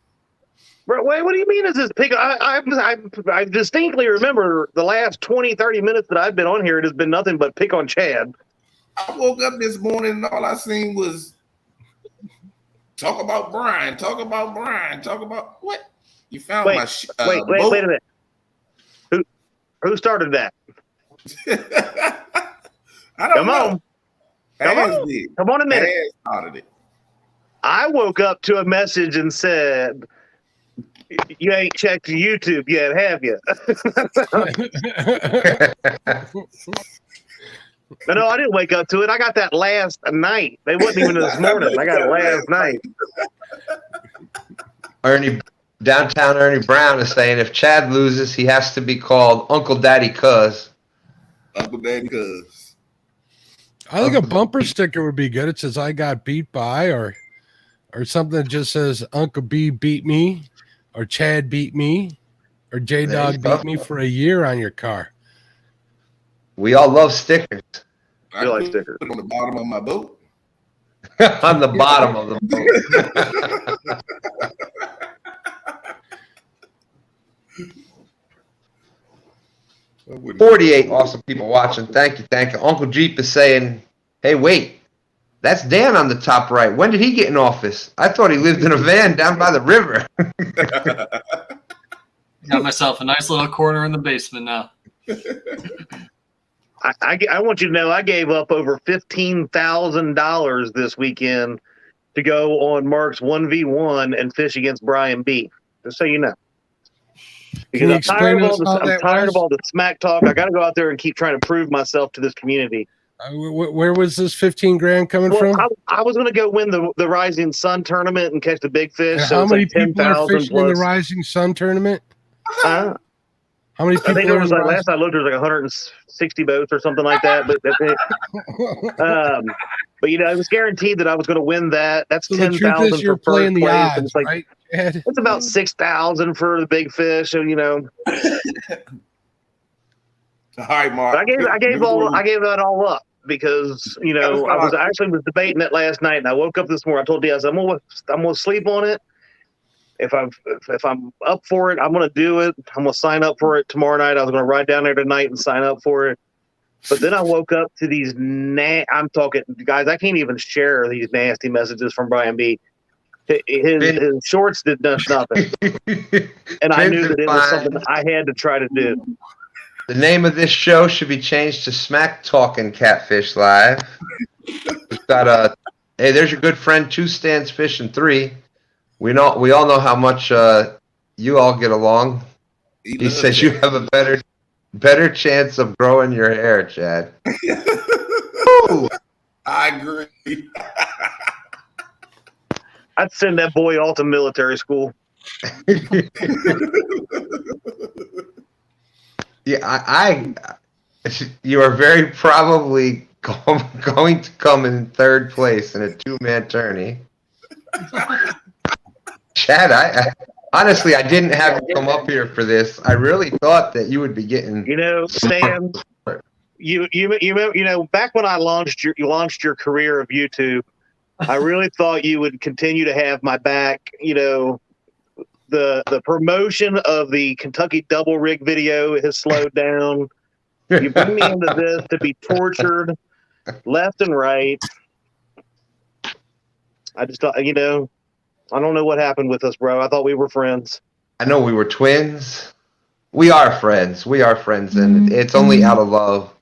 Wait, what do you mean is this pick? I distinctly remember the last 20, 30 minutes that I've been on here, it has been nothing but pick on Chad. I woke up this morning and all I seen was talk about Brian, talk about what? You found my wait a minute. Who started that? I don't know. Come on a minute. Haz started it. I woke up to a message and said, "You ain't checked YouTube yet, have you?" No, I didn't wake up to it. I got that last night. They wasn't even this morning. I got it last night. Downtown Ernie Brown is saying if Chad loses, he has to be called Uncle Daddy Cuz. Uncle Daddy Cuz. I think a bumper sticker would be good. It says "I got beat by," or something that just says "Uncle B beat me," or "Chad beat me," or "Jaydog beat me" for a year on your car. We all love stickers. I like stickers on the bottom of my boat. On the bottom of the boat. 48 awesome people watching. Thank you. Uncle Jeep is saying, "Hey, wait, that's Dan on the top right. When did he get in office? I thought he lived in a van down by the river." Got myself a nice little corner in the basement now. I want you to know I gave up over $15,000 this weekend to go on Mark's 1v1 and fish against Brian B. Just so you know. Because I'm tired of all the smack talk. I got to go out there and keep trying to prove myself to this community. Where was this 15 grand coming from? I was going to go win the Rising Sun tournament and catch the big fish. So how many people are fishing in the Rising Sun tournament? How many people? I think there was last I looked, there was like 160 boats or something like that. But that's it. But it was guaranteed that I was going to win that. That's so 10,000 for first place. Odds, it's like right? It's about 6,000 for the big fish. So all right, Mark. I gave that all up because I was debating it last night, and I woke up this morning. I told Diaz I'm gonna sleep on it. If I'm up for it, I'm going to do it. I'm going to sign up for it tomorrow night. I was going to ride down there tonight and sign up for it. But then I woke up to these I'm talking, guys, I can't even share these nasty messages from Brian B. His shorts did nothing. And I knew that it was something that I had to try to do. The name of this show should be changed to Smack Talking Catfish Live. We've got hey, there's your good friend 2 Stands Fishing 3. We all know how much you all get along. He says you have a better chance of growing your hair, Chad. I agree. I'd send that boy off to military school. Yeah, you are very probably going to come in third place in a 2-man tourney. Chad, I honestly didn't have you come up here for this. I really thought that you would be getting. Stan, back when I launched your career of YouTube, I really thought you would continue to have my back. The promotion of the Kentucky double rig video has slowed down. You bring me into this to be tortured left and right. I just thought, I don't know what happened with us, bro. I thought we were friends. I know we were twins. We are friends. And it's only out of love.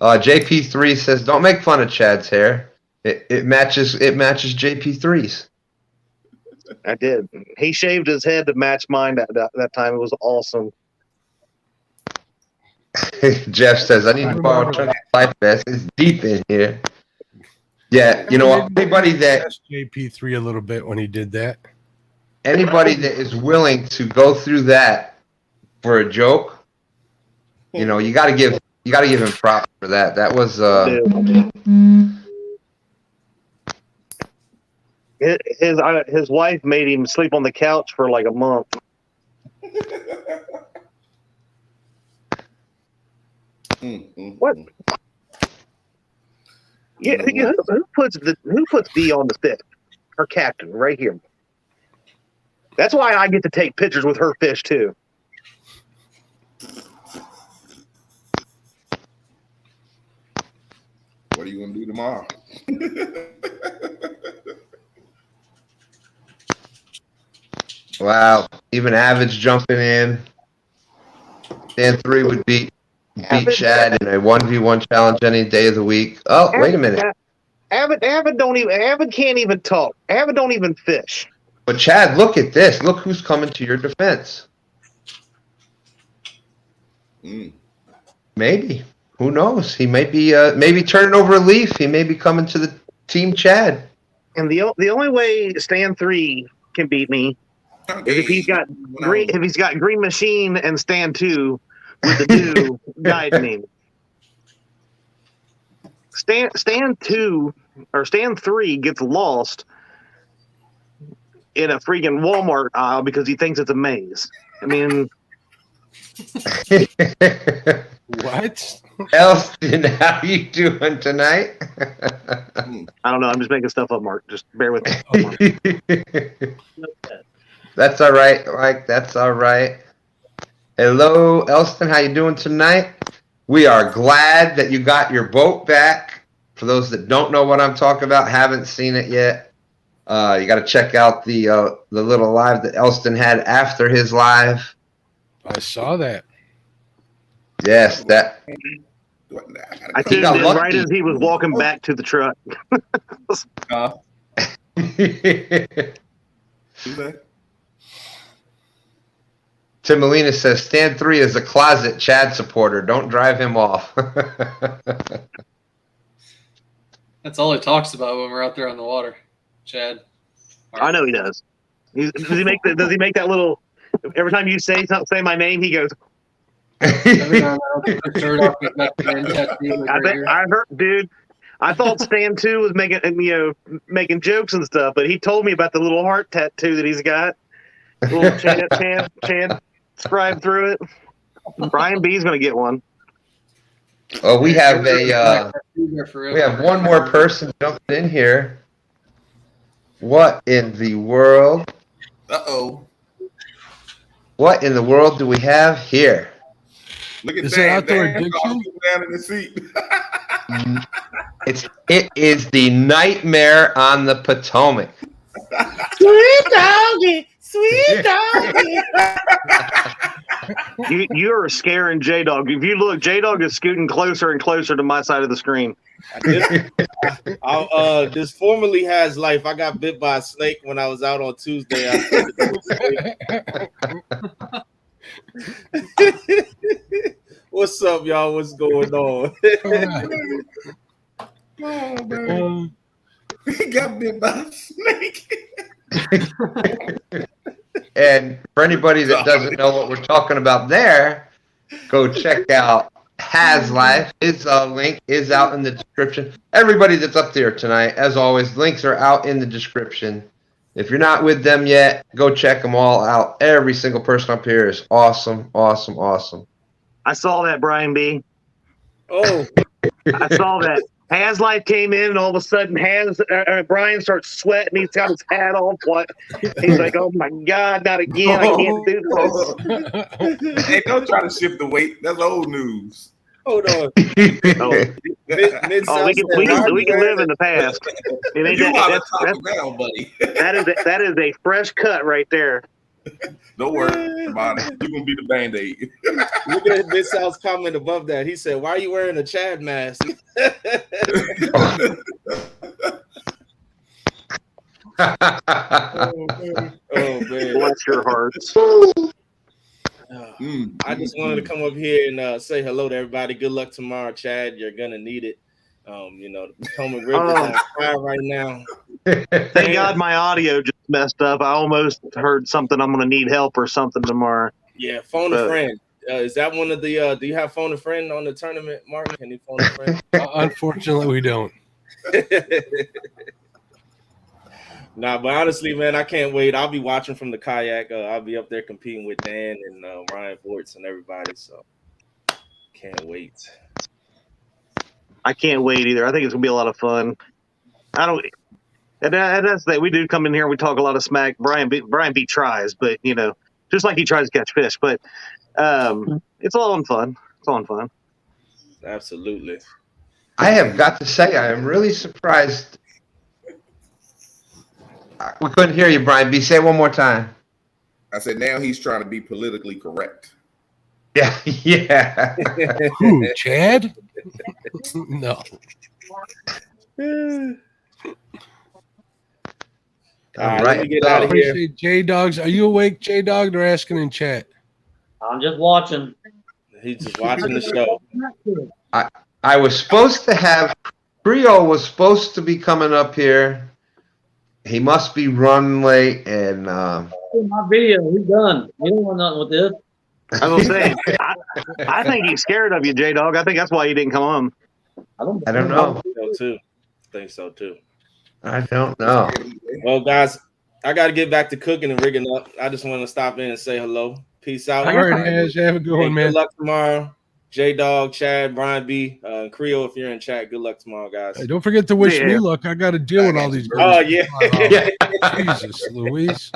JP3 says, "Don't make fun of Chad's hair. It matches JP3's." I did. He shaved his head to match mine that time. It was awesome. Jeff says, "I need to borrow Chuck's life vest. It's deep in here." Yeah, anybody that JP3 a little bit when he did that. Anybody that is willing to go through that for a joke, you got to give him props for that. That was his wife made him sleep on the couch for like a month. What? Yeah, who puts B on the stick? Her captain, right here. That's why I get to take pictures with her fish too. What are you gonna do tomorrow? Wow. Even Avid's jumping in. Stand 3 would beat Chad in a 1v1 challenge any day of the week. Oh, wait a minute. Avid can't even talk. Avid don't even fish. But Chad, look at this. Look who's coming to your defense. Maybe. Who knows? He might be maybe turning over a leaf. He may be coming to the team Chad. And the only way Stand 3 can beat me is if he's got Grn Mchn and Stand 2 with the new guide me. Stand 2 or Stand 3 gets lost in a freaking Walmart aisle because he thinks it's a maze. I mean, What? Elston, how you doing tonight? I don't know. I'm just making stuff up, Mark. Just bear with me. That's all right, Mike. That's all right. Hello, Elston. How you doing tonight? We are glad that you got your boat back. For those that don't know what I'm talking about, haven't seen it yet, you got to check out the little live that Elston had after his live. I saw that. Yes, that. I tuned in right as he was walking back to the truck. Tim Molina says, Stand 3 is a closet Chad supporter. Don't drive him off. That's all he talks about when we're out there on the water, Chad. I know he does. Does he make that little? Every time you say something, say my name, he goes. I heard, dude. I thought Stan 2 was making jokes and stuff, but he told me about the little heart tattoo that he's got. Little Chad scribe through it. Brian B's gonna get one. Oh, we have one more person jumping in here. What in the world? What in the world do we have here? Look at Is that. it outdoor Dan addiction? down in the seat. It is the Nightmare on the Potomac. Sweet doggy, sweet doggy. You're scaring Jaydog. If you look, Jaydog is scooting closer and closer to my side of the screen. This formerly Haz Life. I got bit by a snake when I was out on Tuesday. What's up, y'all? What's going on? Oh, man. He got bit by a snake. And for anybody that doesn't know what we're talking about there, go check out Haz Life. His link is out in the description. Everybody that's up there tonight, as always, links are out in the description. If you're not with them yet, go check them all out. Every single person up here is awesome, awesome, awesome. I saw that, Brian B. Oh, I saw that. Haz Life came in, and all of a sudden, Brian starts sweating. He's got his hat off. What? He's like, "Oh my God, not again! I can't do this." Hey, don't try to shift the weight. That's old news. hold on. We can live in the past. It ain't You that, talk down, buddy. that is a fresh cut right there. Don't worry about it. You're gonna be the Band-Aid. Look at Miss Sal's comment above that. He said, "Why are you wearing a Chad mask?" Oh man, Bless your hearts. I just wanted to come up here and say hello to everybody. Good luck tomorrow, Chad. You're gonna need it. The Potomac River is on fire right now. Thank God my audio just messed up. I almost heard something. I'm gonna need help or something tomorrow. Yeah, phone a friend. Is that one of the? Do you have phone a friend on the tournament, Mark? Can you phone a friend? Unfortunately, we don't. Nah, but honestly, man, I can't wait. I'll be watching from the kayak. I'll be up there competing with Dan and Ryan Vorts and everybody. So can't wait. I can't wait either. I think it's gonna be a lot of fun. And that's that. We do come in here and we talk a lot of smack. Brian B tries, but just like he tries to catch fish. But it's all in fun. It's all in fun. Absolutely. I have got to say, I am really surprised. We couldn't hear you, Brian B. Say it one more time. I said now he's trying to be politically correct. Yeah, yeah. Who, Chad? No. All right, let me get out of here. J-Dogs, are you awake, J-Dog? They're asking in chat. I'm just watching. He's just watching the show. I was supposed to have Creole was supposed to be coming up here. He must be running late, and My video, he's done. You don't want nothing with this. I was gonna say, I think he's scared of you, J-Dog. I think that's why he didn't come on. I don't know. I think so too. I don't know. Well, guys, I got to get back to cooking and rigging up. I just want to stop in and say hello. Peace out. All right, Haz, have a good one, man. Good luck tomorrow. J-Dog, Chad, Brian B, Creole, if you're in chat, good luck tomorrow, guys. Hey, don't forget to wish me luck. I got to deal with all these girls. Oh, yeah. Jesus, Louise.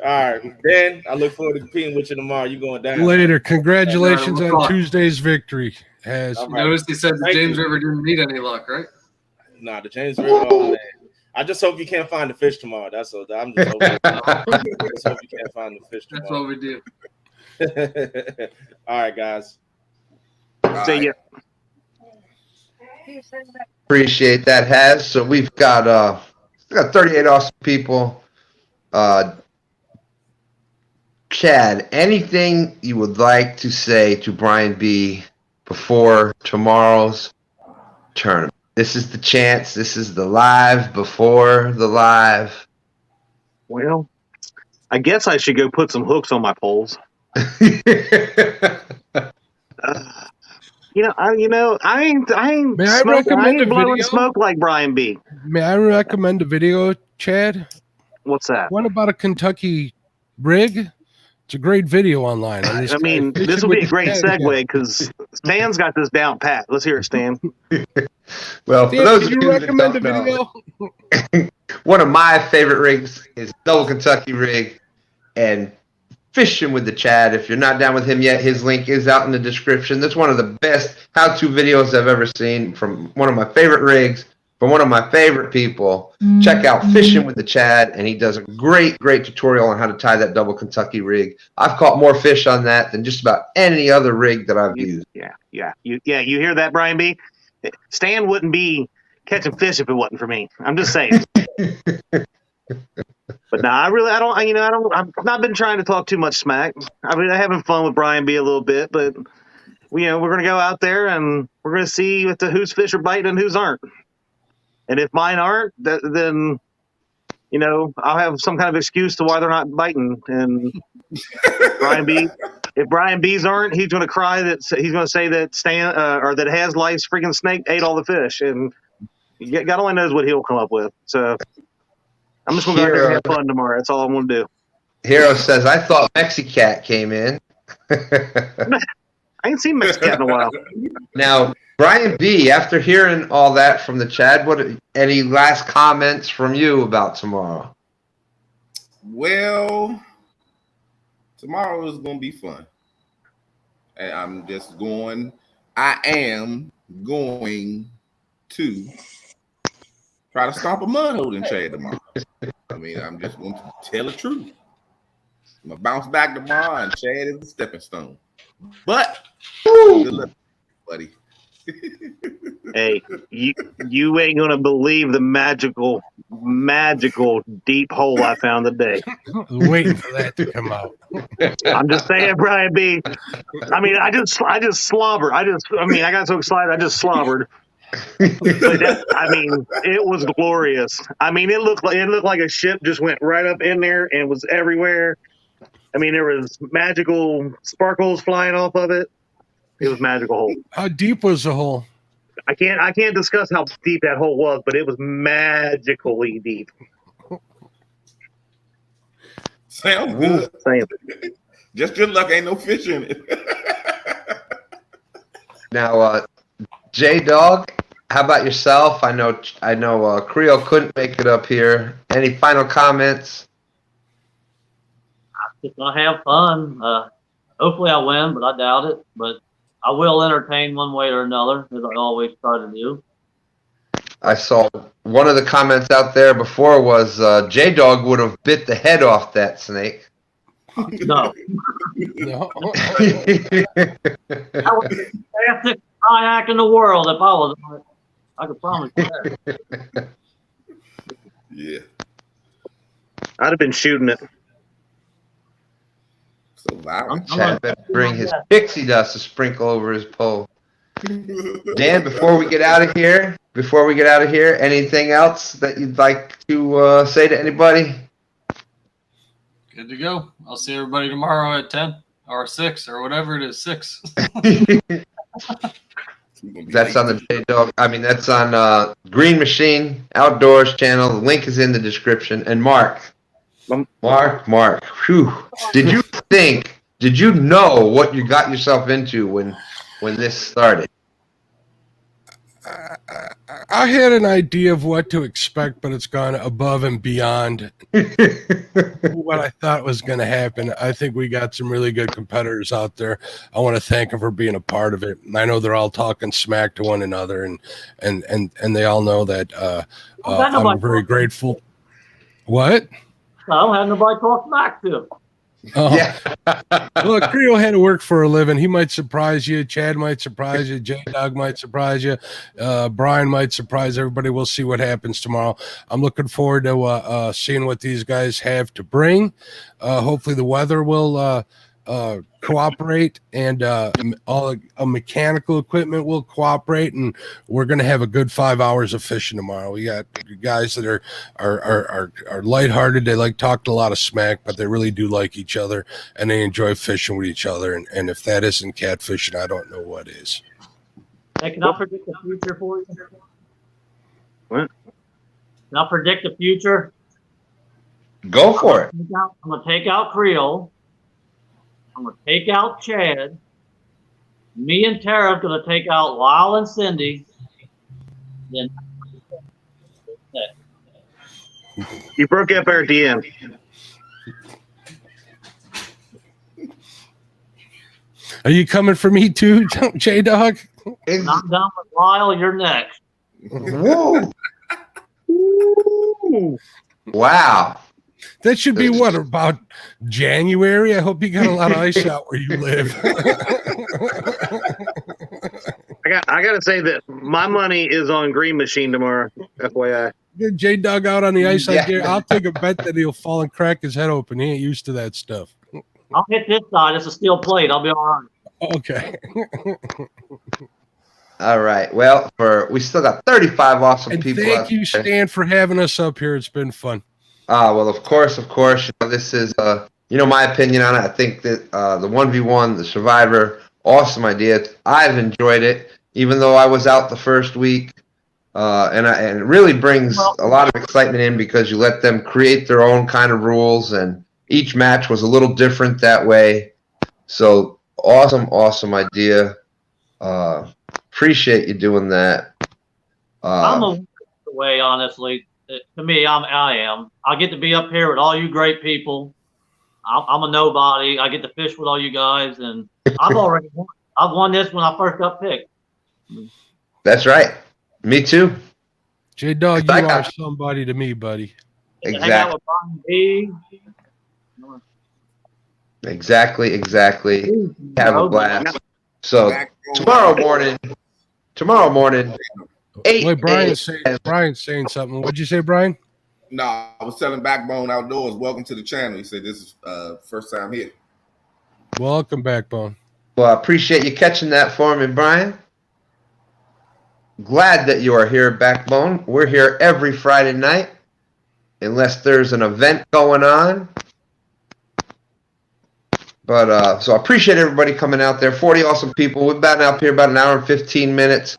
All right, Ben, I look forward to competing with you tomorrow. You going down. Later. Congratulations on Tuesday's victory. Haz. You noticed he said the James River didn't need any luck, right? Nah, the James River, oh, man. I just hope you can't find the fish tomorrow. That's all. I'm just hoping. I just hope you can't find the fish tomorrow. That's what we do. All right, guys. See ya. Appreciate that, Haz. So we've got 38 awesome people. Chad, anything you would like to say to Brian B before tomorrow's tournament? This is the chance. This is the live before the live. Well, I guess I should go put some hooks on my poles. I ain't blowing smoke like Brian B. May I recommend a video, Chad? What's that? One about a Kentucky rig. It's a great video online. I mean, this will be a great segue because Stan's got this down pat. Let's hear it, Stan. Well, for those of you that recommend a don't video? know, one of my favorite rigs is Double Kentucky Rig and Fishin with the Chad. If you're not down with him yet, his link is out in the description. That's one of the best how-to videos I've ever seen from one of my favorite rigs, from one of my favorite people. Check out Fishin with the Chad, and he does a great tutorial on how to tie that Double Kentucky rig. I've caught more fish on that than just about any other rig that I've used. Yeah. You hear that, Brian B? Stan wouldn't be catching fish if it wasn't for me. I'm just saying. But I've not been trying to talk too much smack. I mean, I'm having fun with Brian B a little bit, but we're going to go out there and we're going to see if whose fish are biting and whose aren't. And if mine aren't, then I'll have some kind of excuse to why they're not biting. And if Brian B's aren't, he's going to cry that he's going to say that Stan or that Haz Life's freaking snake ate all the fish, and God only knows what he'll come up with. So I'm just going to go out there and have fun tomorrow. That's all I want to do. Hero says, I thought Mexicat came in. I ain't seen Mexicat in a while. Now, Brian B, after hearing all that from the Chad, any last comments from you about tomorrow? Well, tomorrow is going to be fun. And I am going to try to stomp a mud hole in Chad tomorrow. I mean, I'm just going to tell the truth. I'm going to bounce back tomorrow, and Chad is the stepping stone. But, good luck, buddy. Hey, you ain't gonna believe the magical deep hole I found today. Waiting for that to come out. I'm just saying, Brian B. I mean, I just slobbered. I got so excited, I just slobbered. It was glorious. I mean, it looked like a ship just went right up in there and was everywhere. I mean, there was magical sparkles flying off of it. It was magical hole. How deep was the hole? I can't discuss how deep that hole was, but it was magically deep. Sounds good. Just good luck, ain't no fish in it. Now, J-Dog, how about yourself? I know Creole couldn't make it up here. Any final comments? I'm just gonna have fun. Hopefully I win, but I doubt it. But I will entertain one way or another, as I always try to do. I saw one of the comments out there before was Jaydog would have bit the head off that snake. No. No. That was the fastest kayak in the world if I was on it. I could promise you that. Yeah. I'd have been shooting it. So violent. Chad better bring his pixie dust to sprinkle over his pole. Dan, before we get out of here, anything else that you'd like to say to anybody? Good to go. I'll see everybody tomorrow at 10 or 6 or whatever it is. 6. That's on the jaydog. I mean, that's on Grn Mchn Outdoors channel. The link is in the description. And Mark. Whew. Did you know what you got yourself into when this started? I had an idea of what to expect, but it's gone above and beyond what I thought was going to happen. I think we got some really good competitors out there. I want to thank them for being a part of it. And I know they're all talking smack to one another, and they all know that I'm very grateful. What? I don't have nobody to talk smack to. Oh. Yeah. Look, Creole had to work for a living. He might surprise you. Chad might surprise you. Jaydog might surprise you. Brian might surprise everybody. We'll see what happens tomorrow. I'm looking forward to seeing what these guys have to bring. Hopefully the weather will cooperate, and all mechanical equipment will cooperate, and we're going to have a good 5 hours of fishing tomorrow. We got guys that are lighthearted. They like talking a lot of smack, but they really do like each other, and they enjoy fishing with each other. And if that isn't catfishing, I don't know what is. Hey, can I predict the future for you? What? Can I predict the future? Go for it. I'm going to take out Creole. I'm going to take out Chad. Me and Tara's going to take out Lyle and Cindy. Then You broke up there at the end. Are you coming for me too, Jaydog? I'm done with Lyle. You're next. Whoa. Wow. That should be what, about January? I hope you got a lot of ice out where you live. I got to say that my money is on Grn Mchn tomorrow. FYI. Get Jaydog out on the ice. I'll take a bet that he'll fall and crack his head open. He ain't used to that stuff. I'll hit this side. It's a steel plate. I'll be all right. Okay. All right. Well, we still got 35 awesome people. Thank you, Stan, for having us up here. It's been fun. Well, of course. This is, my opinion on it. I think that the 1v1, the Survivor, awesome idea. I've enjoyed it, even though I was out the first week. And it really brings a lot of excitement in because you let them create their own kind of rules, and each match was a little different that way. So awesome idea. Appreciate you doing that. I'm a way, honestly. To me, I am. I get to be up here with all you great people. I'm a nobody. I get to fish with all you guys, and I've already won. I've won this when I first got picked. That's right. Me too. Jaydog, you are somebody to me, buddy. Exactly. Hang out with Brian B. Exactly. Have a blast. So tomorrow morning, 8 Wait, Brian's saying something. What'd you say, Brian? No, I was telling Backbone Outdoors, welcome to the channel. He said this is first time here. Welcome, Backbone. Well, I appreciate you catching that for me, Brian. Glad that you are here, Backbone. We're here every Friday night, unless there's an event going on. But so I appreciate everybody coming out there. 40 awesome people. We've been out here about an hour and 15 minutes.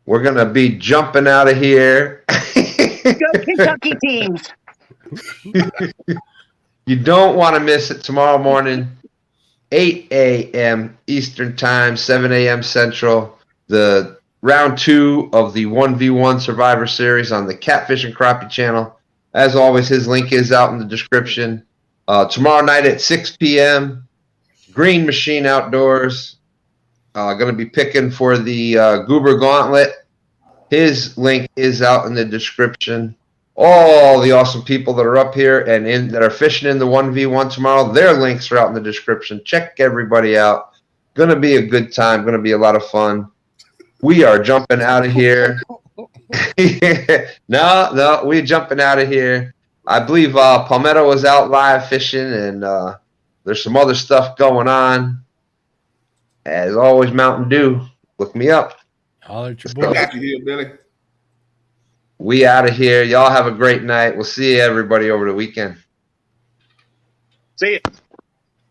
We're gonna be jumping out of here. Go Kentucky teams. You don't want to miss it tomorrow morning, 8 a.m. Eastern Time, 7 a.m. Central. The round 2 of the 1v1 Survivor Series on the Catfish and Crappie channel. As always, his link is out in the description. Tomorrow night at 6 p.m., Grn Mchn Outdoors. Going to be picking for the Goober Gauntlet. His link is out in the description. All the awesome people that are up here and that are fishing in the 1v1 tomorrow, their links are out in the description. Check everybody out. Going to be a good time. Going to be a lot of fun. We are jumping out of here. No, we're jumping out of here. I believe Palmetto was out live fishing, and there's some other stuff going on. As always, Mountain Dew. Look me up. Holler at your boy. Got you here, Billy. We out of here. Y'all have a great night. We'll see everybody over the weekend. See you.